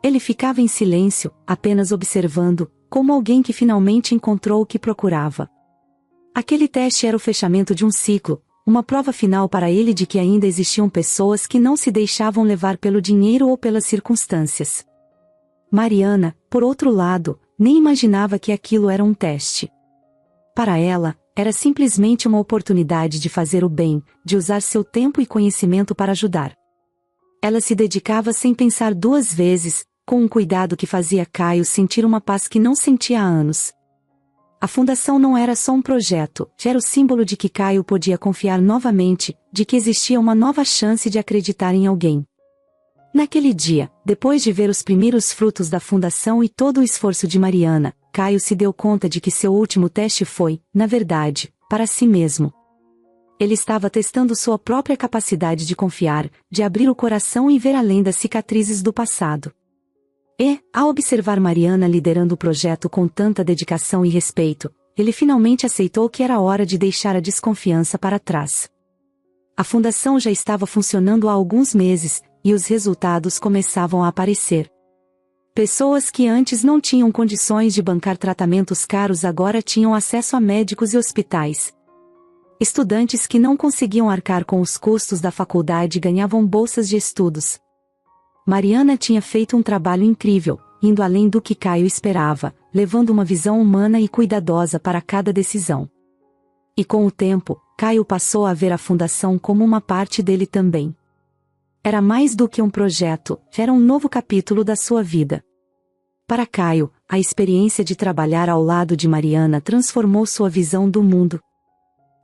Ele ficava em silêncio, apenas observando, como alguém que finalmente encontrou o que procurava. Aquele teste era o fechamento de um ciclo, uma prova final para ele de que ainda existiam pessoas que não se deixavam levar pelo dinheiro ou pelas circunstâncias. Mariana, por outro lado, nem imaginava que aquilo era um teste. Para ela, era simplesmente uma oportunidade de fazer o bem, de usar seu tempo e conhecimento para ajudar. Ela se dedicava sem pensar duas vezes, com um cuidado que fazia Caio sentir uma paz que não sentia há anos. A fundação não era só um projeto, era o símbolo de que Caio podia confiar novamente, de que existia uma nova chance de acreditar em alguém. Naquele dia, depois de ver os primeiros frutos da fundação e todo o esforço de Mariana, Caio se deu conta de que seu último teste foi, na verdade, para si mesmo. Ele estava testando sua própria capacidade de confiar, de abrir o coração e ver além das cicatrizes do passado. E, ao observar Mariana liderando o projeto com tanta dedicação e respeito, ele finalmente aceitou que era hora de deixar a desconfiança para trás. A fundação já estava funcionando há alguns meses, e os resultados começavam a aparecer. Pessoas que antes não tinham condições de bancar tratamentos caros agora tinham acesso a médicos e hospitais. Estudantes que não conseguiam arcar com os custos da faculdade ganhavam bolsas de estudos. Mariana tinha feito um trabalho incrível, indo além do que Caio esperava, levando uma visão humana e cuidadosa para cada decisão. E com o tempo, Caio passou a ver a fundação como uma parte dele também. Era mais do que um projeto, era um novo capítulo da sua vida. Para Caio, a experiência de trabalhar ao lado de Mariana transformou sua visão do mundo.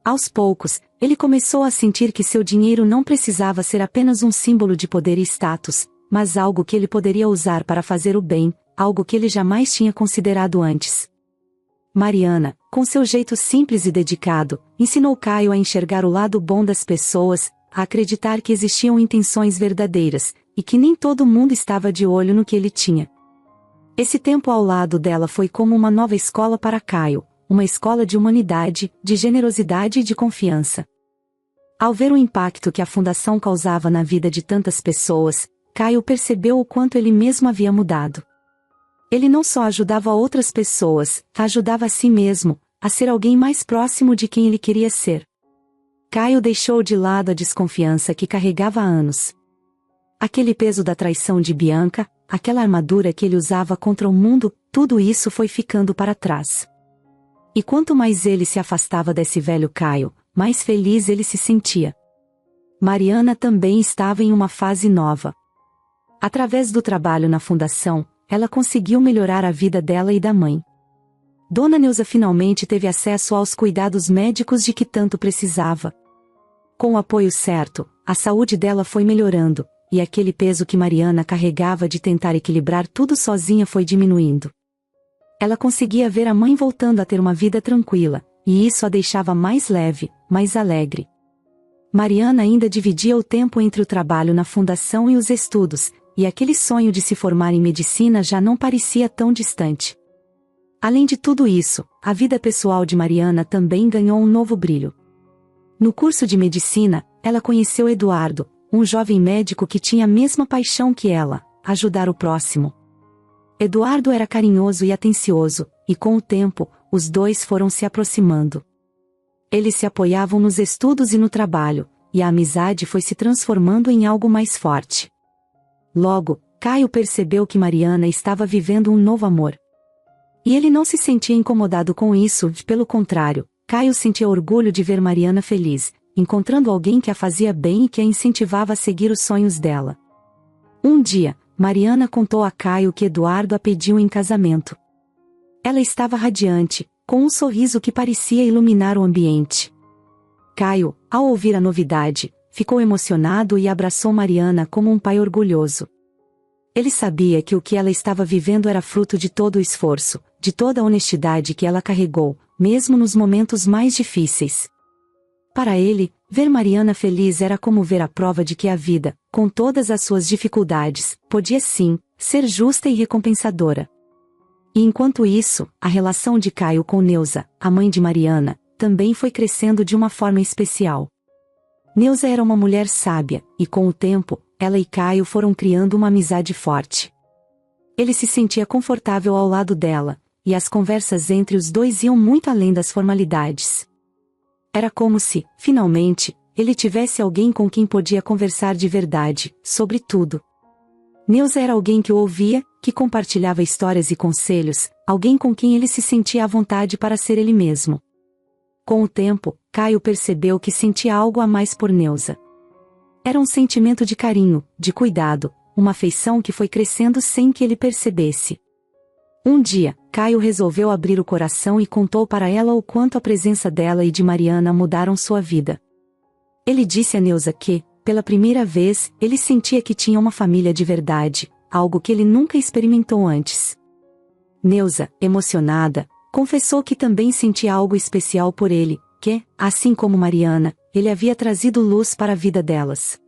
Aos poucos, ele começou a sentir que seu dinheiro não precisava ser apenas um símbolo de poder e status, mas algo que ele poderia usar para fazer o bem, algo que ele jamais tinha considerado antes. Mariana, com seu jeito simples e dedicado, ensinou Caio a enxergar o lado bom das pessoas, a acreditar que existiam intenções verdadeiras, e que nem todo mundo estava de olho no que ele tinha. Esse tempo ao lado dela foi como uma nova escola para Caio, uma escola de humanidade, de generosidade e de confiança. Ao ver o impacto que a fundação causava na vida de tantas pessoas, Caio percebeu o quanto ele mesmo havia mudado. Ele não só ajudava outras pessoas, ajudava a si mesmo, a ser alguém mais próximo de quem ele queria ser. Caio deixou de lado a desconfiança que carregava há anos. Aquele peso da traição de Bianca, aquela armadura que ele usava contra o mundo, tudo isso foi ficando para trás. E quanto mais ele se afastava desse velho Caio, mais feliz ele se sentia. Mariana também estava em uma fase nova. Através do trabalho na fundação, ela conseguiu melhorar a vida dela e da mãe. Dona Neuza finalmente teve acesso aos cuidados médicos de que tanto precisava. Com o apoio certo, a saúde dela foi melhorando, e aquele peso que Mariana carregava de tentar equilibrar tudo sozinha foi diminuindo. Ela conseguia ver a mãe voltando a ter uma vida tranquila, e isso a deixava mais leve, mais alegre. Mariana ainda dividia o tempo entre o trabalho na fundação e os estudos, e aquele sonho de se formar em medicina já não parecia tão distante. Além de tudo isso, a vida pessoal de Mariana também ganhou um novo brilho. No curso de medicina, ela conheceu Eduardo, um jovem médico que tinha a mesma paixão que ela, ajudar o próximo. Eduardo era carinhoso e atencioso, e com o tempo, os dois foram se aproximando. Eles se apoiavam nos estudos e no trabalho, e a amizade foi se transformando em algo mais forte. Logo, Caio percebeu que Mariana estava vivendo um novo amor. E ele não se sentia incomodado com isso, pelo contrário, Caio sentia orgulho de ver Mariana feliz, encontrando alguém que a fazia bem e que a incentivava a seguir os sonhos dela. Um dia, Mariana contou a Caio que Eduardo a pediu em casamento. Ela estava radiante, com um sorriso que parecia iluminar o ambiente. Caio, ao ouvir a novidade, ficou emocionado e abraçou Mariana como um pai orgulhoso. Ele sabia que o que ela estava vivendo era fruto de todo o esforço, de toda a honestidade que ela carregou, mesmo nos momentos mais difíceis. Para ele, ver Mariana feliz era como ver a prova de que a vida, com todas as suas dificuldades, podia sim, ser justa e recompensadora. E enquanto isso, a relação de Caio com Neuza, a mãe de Mariana, também foi crescendo de uma forma especial. Neuza era uma mulher sábia, e com o tempo, ela e Caio foram criando uma amizade forte. Ele se sentia confortável ao lado dela, e as conversas entre os dois iam muito além das formalidades. Era como se, finalmente, ele tivesse alguém com quem podia conversar de verdade, sobre tudo. Neuza era alguém que o ouvia, que compartilhava histórias e conselhos, alguém com quem ele se sentia à vontade para ser ele mesmo. Com o tempo, Caio percebeu que sentia algo a mais por Neuza. Era um sentimento de carinho, de cuidado, uma afeição que foi crescendo sem que ele percebesse. Um dia, Caio resolveu abrir o coração e contou para ela o quanto a presença dela e de Mariana mudaram sua vida. Ele disse a Neuza que, pela primeira vez, ele sentia que tinha uma família de verdade, algo que ele nunca experimentou antes. Neuza, emocionada, confessou que também sentia algo especial por ele, que, assim como Mariana, ele havia trazido luz para a vida delas.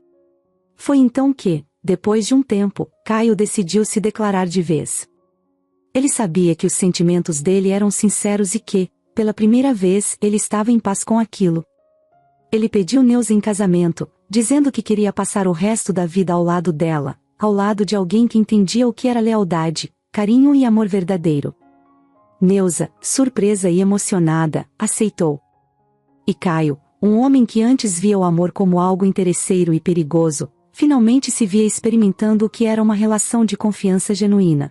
Foi então que, depois de um tempo, Caio decidiu se declarar de vez. Ele sabia que os sentimentos dele eram sinceros e que, pela primeira vez, ele estava em paz com aquilo. Ele pediu Neuza em casamento, dizendo que queria passar o resto da vida ao lado dela, ao lado de alguém que entendia o que era lealdade, carinho e amor verdadeiro. Neuza, surpresa e emocionada, aceitou. E Caio, um homem que antes via o amor como algo interesseiro e perigoso, finalmente se via experimentando o que era uma relação de confiança genuína.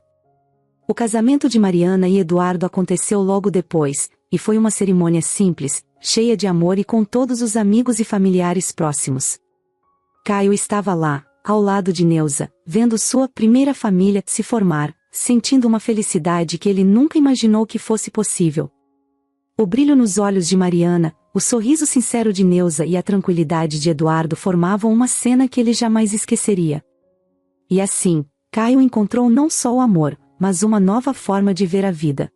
O casamento de Mariana e Eduardo aconteceu logo depois, e foi uma cerimônia simples, cheia de amor e com todos os amigos e familiares próximos. Caio estava lá, ao lado de Neuza, vendo sua primeira família se formar, sentindo uma felicidade que ele nunca imaginou que fosse possível. O brilho nos olhos de Mariana, o sorriso sincero de Neuza e a tranquilidade de Eduardo formavam uma cena que ele jamais esqueceria. E assim, Caio encontrou não só o amor, mas uma nova forma de ver a vida.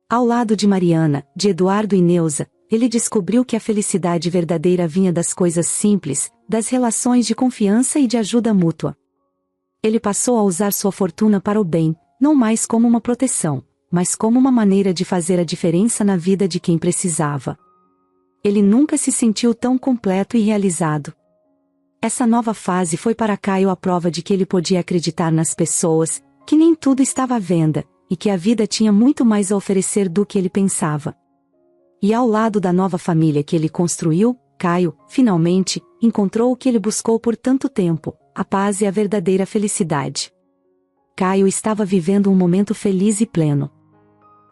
Ao lado de Mariana, de Eduardo e Neuza, ele descobriu que a felicidade verdadeira vinha das coisas simples, das relações de confiança e de ajuda mútua. Ele passou a usar sua fortuna para o bem, não mais como uma proteção, mas como uma maneira de fazer a diferença na vida de quem precisava. Ele nunca se sentiu tão completo e realizado. Essa nova fase foi para Caio a prova de que ele podia acreditar nas pessoas, que nem tudo estava à venda, e que a vida tinha muito mais a oferecer do que ele pensava. E ao lado da nova família que ele construiu, Caio, finalmente, encontrou o que ele buscou por tanto tempo, a paz e a verdadeira felicidade. Caio estava vivendo um momento feliz e pleno.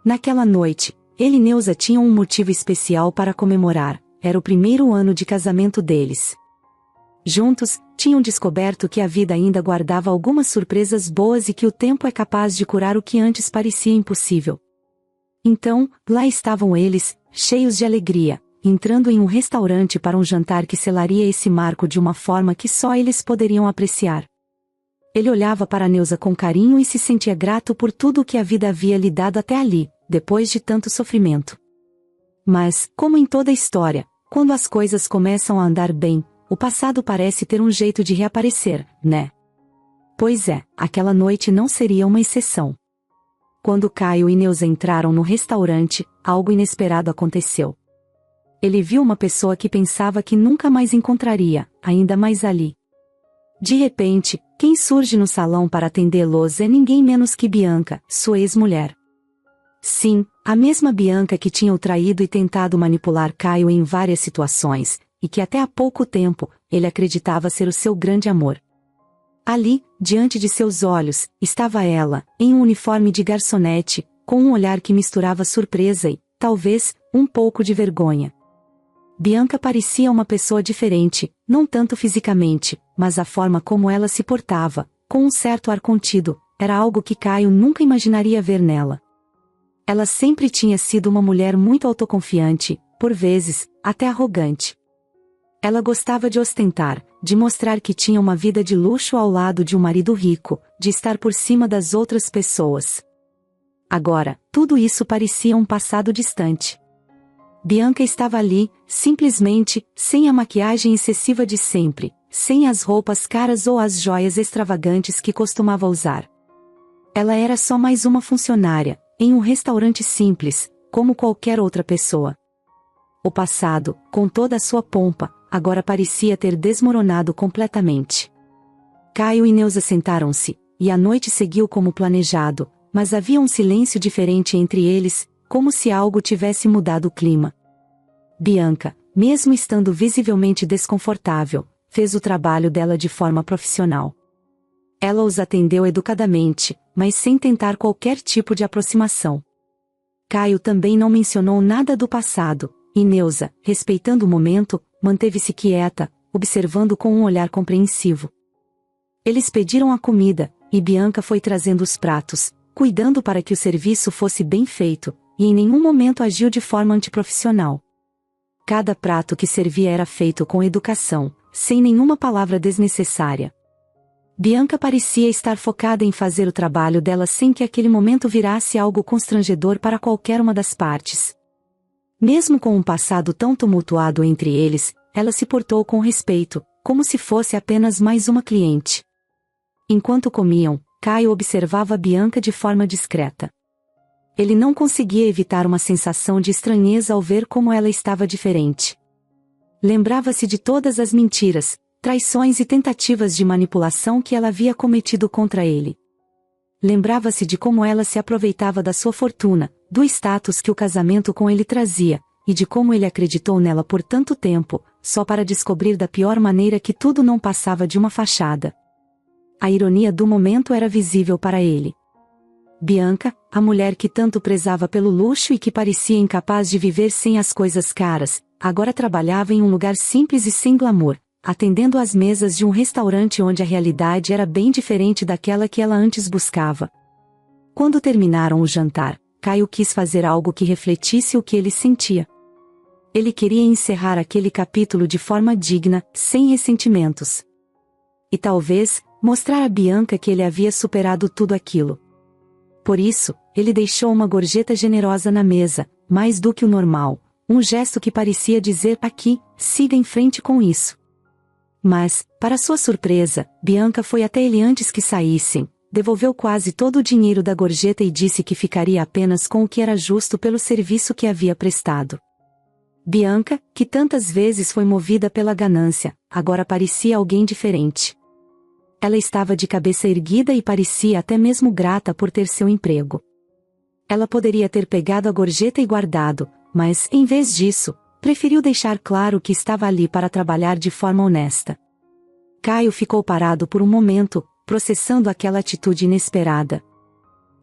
Naquela noite, ele e Neuza tinham um motivo especial para comemorar, era o primeiro ano de casamento deles. Juntos, tinham descoberto que a vida ainda guardava algumas surpresas boas e que o tempo é capaz de curar o que antes parecia impossível. Então, lá estavam eles, cheios de alegria, entrando em um restaurante para um jantar que selaria esse marco de uma forma que só eles poderiam apreciar. Ele olhava para Neuza com carinho e se sentia grato por tudo o que a vida havia lhe dado até ali, depois de tanto sofrimento. Mas, como em toda história, quando as coisas começam a andar bem, o passado parece ter um jeito de reaparecer, né? Pois é, aquela noite não seria uma exceção. Quando Caio e Neuza entraram no restaurante, algo inesperado aconteceu. Ele viu uma pessoa que pensava que nunca mais encontraria, ainda mais ali. De repente, quem surge no salão para atendê-los é ninguém menos que Bianca, sua ex-mulher. Sim, a mesma Bianca que tinha o traído e tentado manipular Caio em várias situações, e que até há pouco tempo, ele acreditava ser o seu grande amor. Ali, diante de seus olhos, estava ela, em um uniforme de garçonete, com um olhar que misturava surpresa e, talvez, um pouco de vergonha. Bianca parecia uma pessoa diferente, não tanto fisicamente, mas a forma como ela se portava, com um certo ar contido, era algo que Caio nunca imaginaria ver nela. Ela sempre tinha sido uma mulher muito autoconfiante, por vezes, até arrogante. Ela gostava de ostentar, de mostrar que tinha uma vida de luxo ao lado de um marido rico, de estar por cima das outras pessoas. Agora, tudo isso parecia um passado distante. Bianca estava ali, simplesmente, sem a maquiagem excessiva de sempre, sem as roupas caras ou as joias extravagantes que costumava usar. Ela era só mais uma funcionária, em um restaurante simples, como qualquer outra pessoa. O passado, com toda a sua pompa, agora parecia ter desmoronado completamente. Caio e Neuza sentaram-se, e a noite seguiu como planejado, mas havia um silêncio diferente entre eles, como se algo tivesse mudado o clima. Bianca, mesmo estando visivelmente desconfortável, fez o trabalho dela de forma profissional. Ela os atendeu educadamente, mas sem tentar qualquer tipo de aproximação. Caio também não mencionou nada do passado, e Neuza, respeitando o momento, manteve-se quieta, observando com um olhar compreensivo. Eles pediram a comida, e Bianca foi trazendo os pratos, cuidando para que o serviço fosse bem feito, e em nenhum momento agiu de forma antiprofissional. Cada prato que servia era feito com educação, sem nenhuma palavra desnecessária. Bianca parecia estar focada em fazer o trabalho dela sem que aquele momento virasse algo constrangedor para qualquer uma das partes. Mesmo com um passado tão tumultuado entre eles, ela se portou com respeito, como se fosse apenas mais uma cliente. Enquanto comiam, Caio observava Bianca de forma discreta. Ele não conseguia evitar uma sensação de estranheza ao ver como ela estava diferente. Lembrava-se de todas as mentiras, traições e tentativas de manipulação que ela havia cometido contra ele. Lembrava-se de como ela se aproveitava da sua fortuna, do status que o casamento com ele trazia, e de como ele acreditou nela por tanto tempo, só para descobrir da pior maneira que tudo não passava de uma fachada. A ironia do momento era visível para ele. Bianca, a mulher que tanto prezava pelo luxo e que parecia incapaz de viver sem as coisas caras, agora trabalhava em um lugar simples e sem glamour, atendendo às mesas de um restaurante onde a realidade era bem diferente daquela que ela antes buscava. Quando terminaram o jantar, Caio quis fazer algo que refletisse o que ele sentia. Ele queria encerrar aquele capítulo de forma digna, sem ressentimentos. E talvez, mostrar a Bianca que ele havia superado tudo aquilo. Por isso, ele deixou uma gorjeta generosa na mesa, mais do que o normal, um gesto que parecia dizer: aqui, siga em frente com isso. Mas, para sua surpresa, Bianca foi até ele antes que saíssem, devolveu quase todo o dinheiro da gorjeta e disse que ficaria apenas com o que era justo pelo serviço que havia prestado. Bianca, que tantas vezes foi movida pela ganância, agora parecia alguém diferente. Ela estava de cabeça erguida e parecia até mesmo grata por ter seu emprego. Ela poderia ter pegado a gorjeta e guardado, mas, em vez disso, preferiu deixar claro que estava ali para trabalhar de forma honesta. Caio ficou parado por um momento, processando aquela atitude inesperada.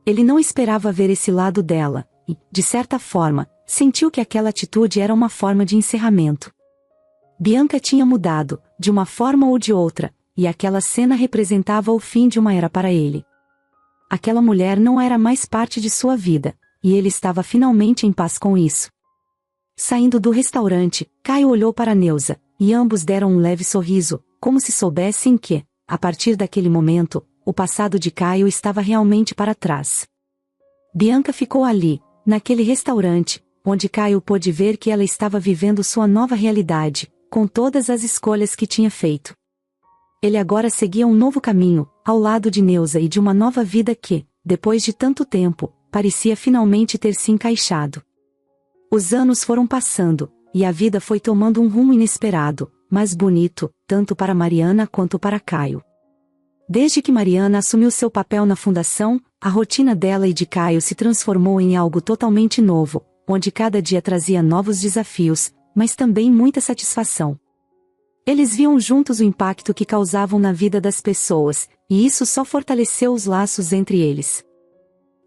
Ele não esperava ver esse lado dela, e, de certa forma, sentiu que aquela atitude era uma forma de encerramento. Bianca tinha mudado, de uma forma ou de outra, e aquela cena representava o fim de uma era para ele. Aquela mulher não era mais parte de sua vida, e ele estava finalmente em paz com isso. Saindo do restaurante, Caio olhou para Neuza, e ambos deram um leve sorriso, como se soubessem que, a partir daquele momento, o passado de Caio estava realmente para trás. Bianca ficou ali, naquele restaurante, onde Caio pôde ver que ela estava vivendo sua nova realidade, com todas as escolhas que tinha feito. Ele agora seguia um novo caminho, ao lado de Neuza e de uma nova vida que, depois de tanto tempo, parecia finalmente ter se encaixado. Os anos foram passando, e a vida foi tomando um rumo inesperado, mas bonito, tanto para Mariana quanto para Caio. Desde que Mariana assumiu seu papel na fundação, a rotina dela e de Caio se transformou em algo totalmente novo, onde cada dia trazia novos desafios, mas também muita satisfação. Eles viam juntos o impacto que causavam na vida das pessoas, e isso só fortaleceu os laços entre eles.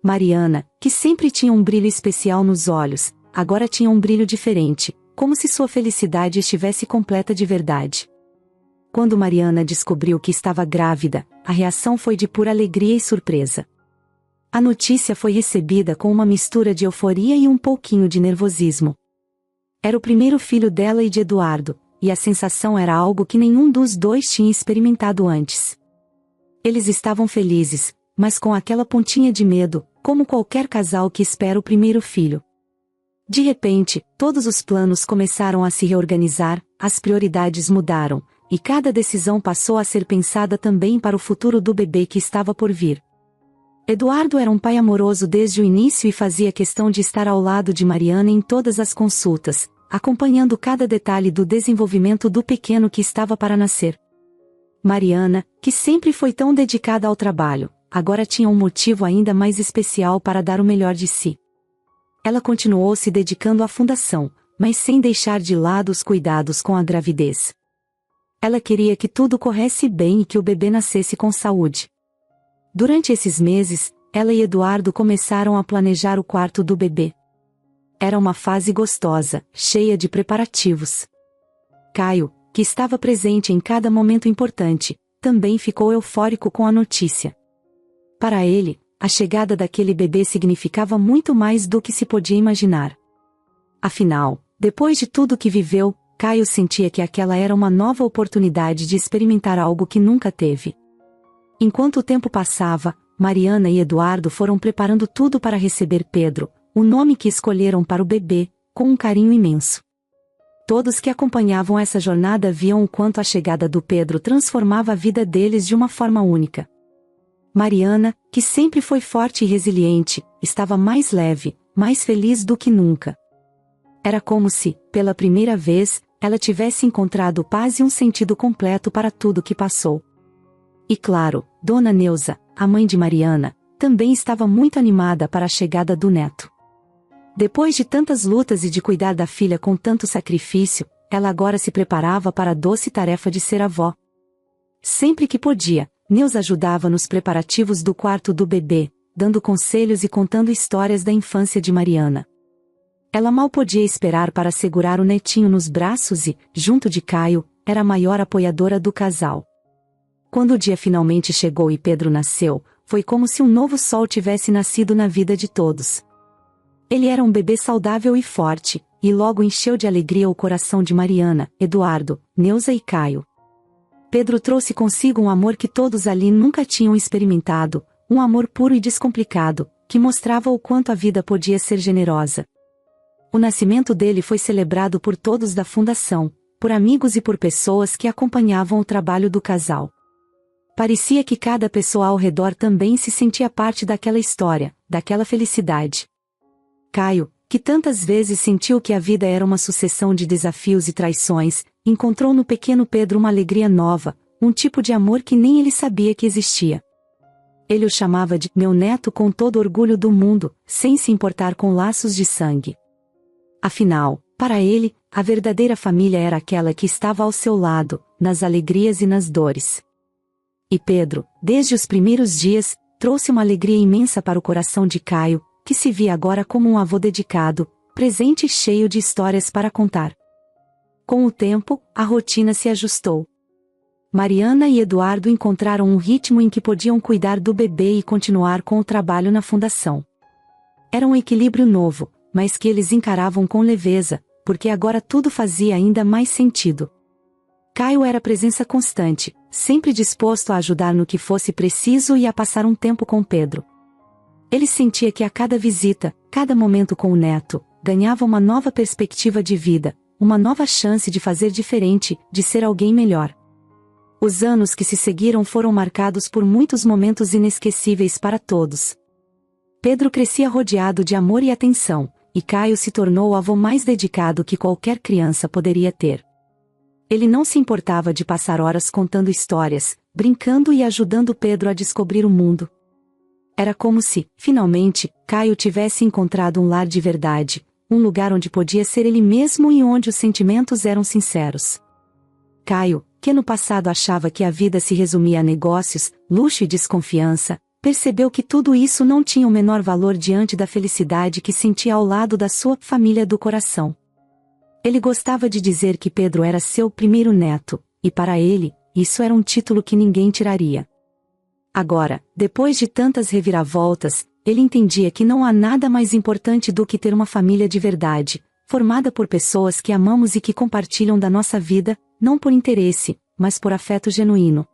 Mariana, que sempre tinha um brilho especial nos olhos, agora tinha um brilho diferente, como se sua felicidade estivesse completa de verdade. Quando Mariana descobriu que estava grávida, a reação foi de pura alegria e surpresa. A notícia foi recebida com uma mistura de euforia e um pouquinho de nervosismo. Era o primeiro filho dela e de Eduardo, e a sensação era algo que nenhum dos dois tinha experimentado antes. Eles estavam felizes, mas com aquela pontinha de medo, como qualquer casal que espera o primeiro filho. De repente, todos os planos começaram a se reorganizar, as prioridades mudaram, e cada decisão passou a ser pensada também para o futuro do bebê que estava por vir. Eduardo era um pai amoroso desde o início e fazia questão de estar ao lado de Mariana em todas as consultas, acompanhando cada detalhe do desenvolvimento do pequeno que estava para nascer. Mariana, que sempre foi tão dedicada ao trabalho, agora tinha um motivo ainda mais especial para dar o melhor de si. Ela continuou se dedicando à fundação, mas sem deixar de lado os cuidados com a gravidez. Ela queria que tudo corresse bem e que o bebê nascesse com saúde. Durante esses meses, ela e Eduardo começaram a planejar o quarto do bebê. Era uma fase gostosa, cheia de preparativos. Caio, que estava presente em cada momento importante, também ficou eufórico com a notícia. Para ele, a chegada daquele bebê significava muito mais do que se podia imaginar. Afinal, depois de tudo que viveu, Caio sentia que aquela era uma nova oportunidade de experimentar algo que nunca teve. Enquanto o tempo passava, Mariana e Eduardo foram preparando tudo para receber Pedro, o nome que escolheram para o bebê, com um carinho imenso. Todos que acompanhavam essa jornada viam o quanto a chegada do Pedro transformava a vida deles de uma forma única. Mariana, que sempre foi forte e resiliente, estava mais leve, mais feliz do que nunca. Era como se, pela primeira vez, ela tivesse encontrado paz e um sentido completo para tudo que passou. E claro, Dona Neuza, a mãe de Mariana, também estava muito animada para a chegada do neto. Depois de tantas lutas e de cuidar da filha com tanto sacrifício, ela agora se preparava para a doce tarefa de ser avó. Sempre que podia, Neuza ajudava nos preparativos do quarto do bebê, dando conselhos e contando histórias da infância de Mariana. Ela mal podia esperar para segurar o netinho nos braços e, junto de Caio, era a maior apoiadora do casal. Quando o dia finalmente chegou e Pedro nasceu, foi como se um novo sol tivesse nascido na vida de todos. Ele era um bebê saudável e forte, e logo encheu de alegria o coração de Mariana, Eduardo, Neuza e Caio. Pedro trouxe consigo um amor que todos ali nunca tinham experimentado, um amor puro e descomplicado, que mostrava o quanto a vida podia ser generosa. O nascimento dele foi celebrado por todos da fundação, por amigos e por pessoas que acompanhavam o trabalho do casal. Parecia que cada pessoa ao redor também se sentia parte daquela história, daquela felicidade. Caio, que tantas vezes sentiu que a vida era uma sucessão de desafios e traições, encontrou no pequeno Pedro uma alegria nova, um tipo de amor que nem ele sabia que existia. Ele o chamava de meu neto com todo orgulho do mundo, sem se importar com laços de sangue. Afinal, para ele, a verdadeira família era aquela que estava ao seu lado, nas alegrias e nas dores. E Pedro, desde os primeiros dias, trouxe uma alegria imensa para o coração de Caio, que se via agora como um avô dedicado, presente e cheio de histórias para contar. Com o tempo, a rotina se ajustou. Mariana e Eduardo encontraram um ritmo em que podiam cuidar do bebê e continuar com o trabalho na fundação. Era um equilíbrio novo, mas que eles encaravam com leveza, porque agora tudo fazia ainda mais sentido. Caio era presença constante, sempre disposto a ajudar no que fosse preciso e a passar um tempo com Pedro. Ele sentia que a cada visita, cada momento com o neto, ganhava uma nova perspectiva de vida, uma nova chance de fazer diferente, de ser alguém melhor. Os anos que se seguiram foram marcados por muitos momentos inesquecíveis para todos. Pedro crescia rodeado de amor e atenção, e Caio se tornou o avô mais dedicado que qualquer criança poderia ter. Ele não se importava de passar horas contando histórias, brincando e ajudando Pedro a descobrir o mundo. Era como se, finalmente, Caio tivesse encontrado um lar de verdade, um lugar onde podia ser ele mesmo e onde os sentimentos eram sinceros. Caio, que no passado achava que a vida se resumia a negócios, luxo e desconfiança, percebeu que tudo isso não tinha o menor valor diante da felicidade que sentia ao lado da sua família do coração. Ele gostava de dizer que Pedro era seu primeiro neto, e para ele, isso era um título que ninguém tiraria. Agora, depois de tantas reviravoltas, ele entendia que não há nada mais importante do que ter uma família de verdade, formada por pessoas que amamos e que compartilham da nossa vida, não por interesse, mas por afeto genuíno.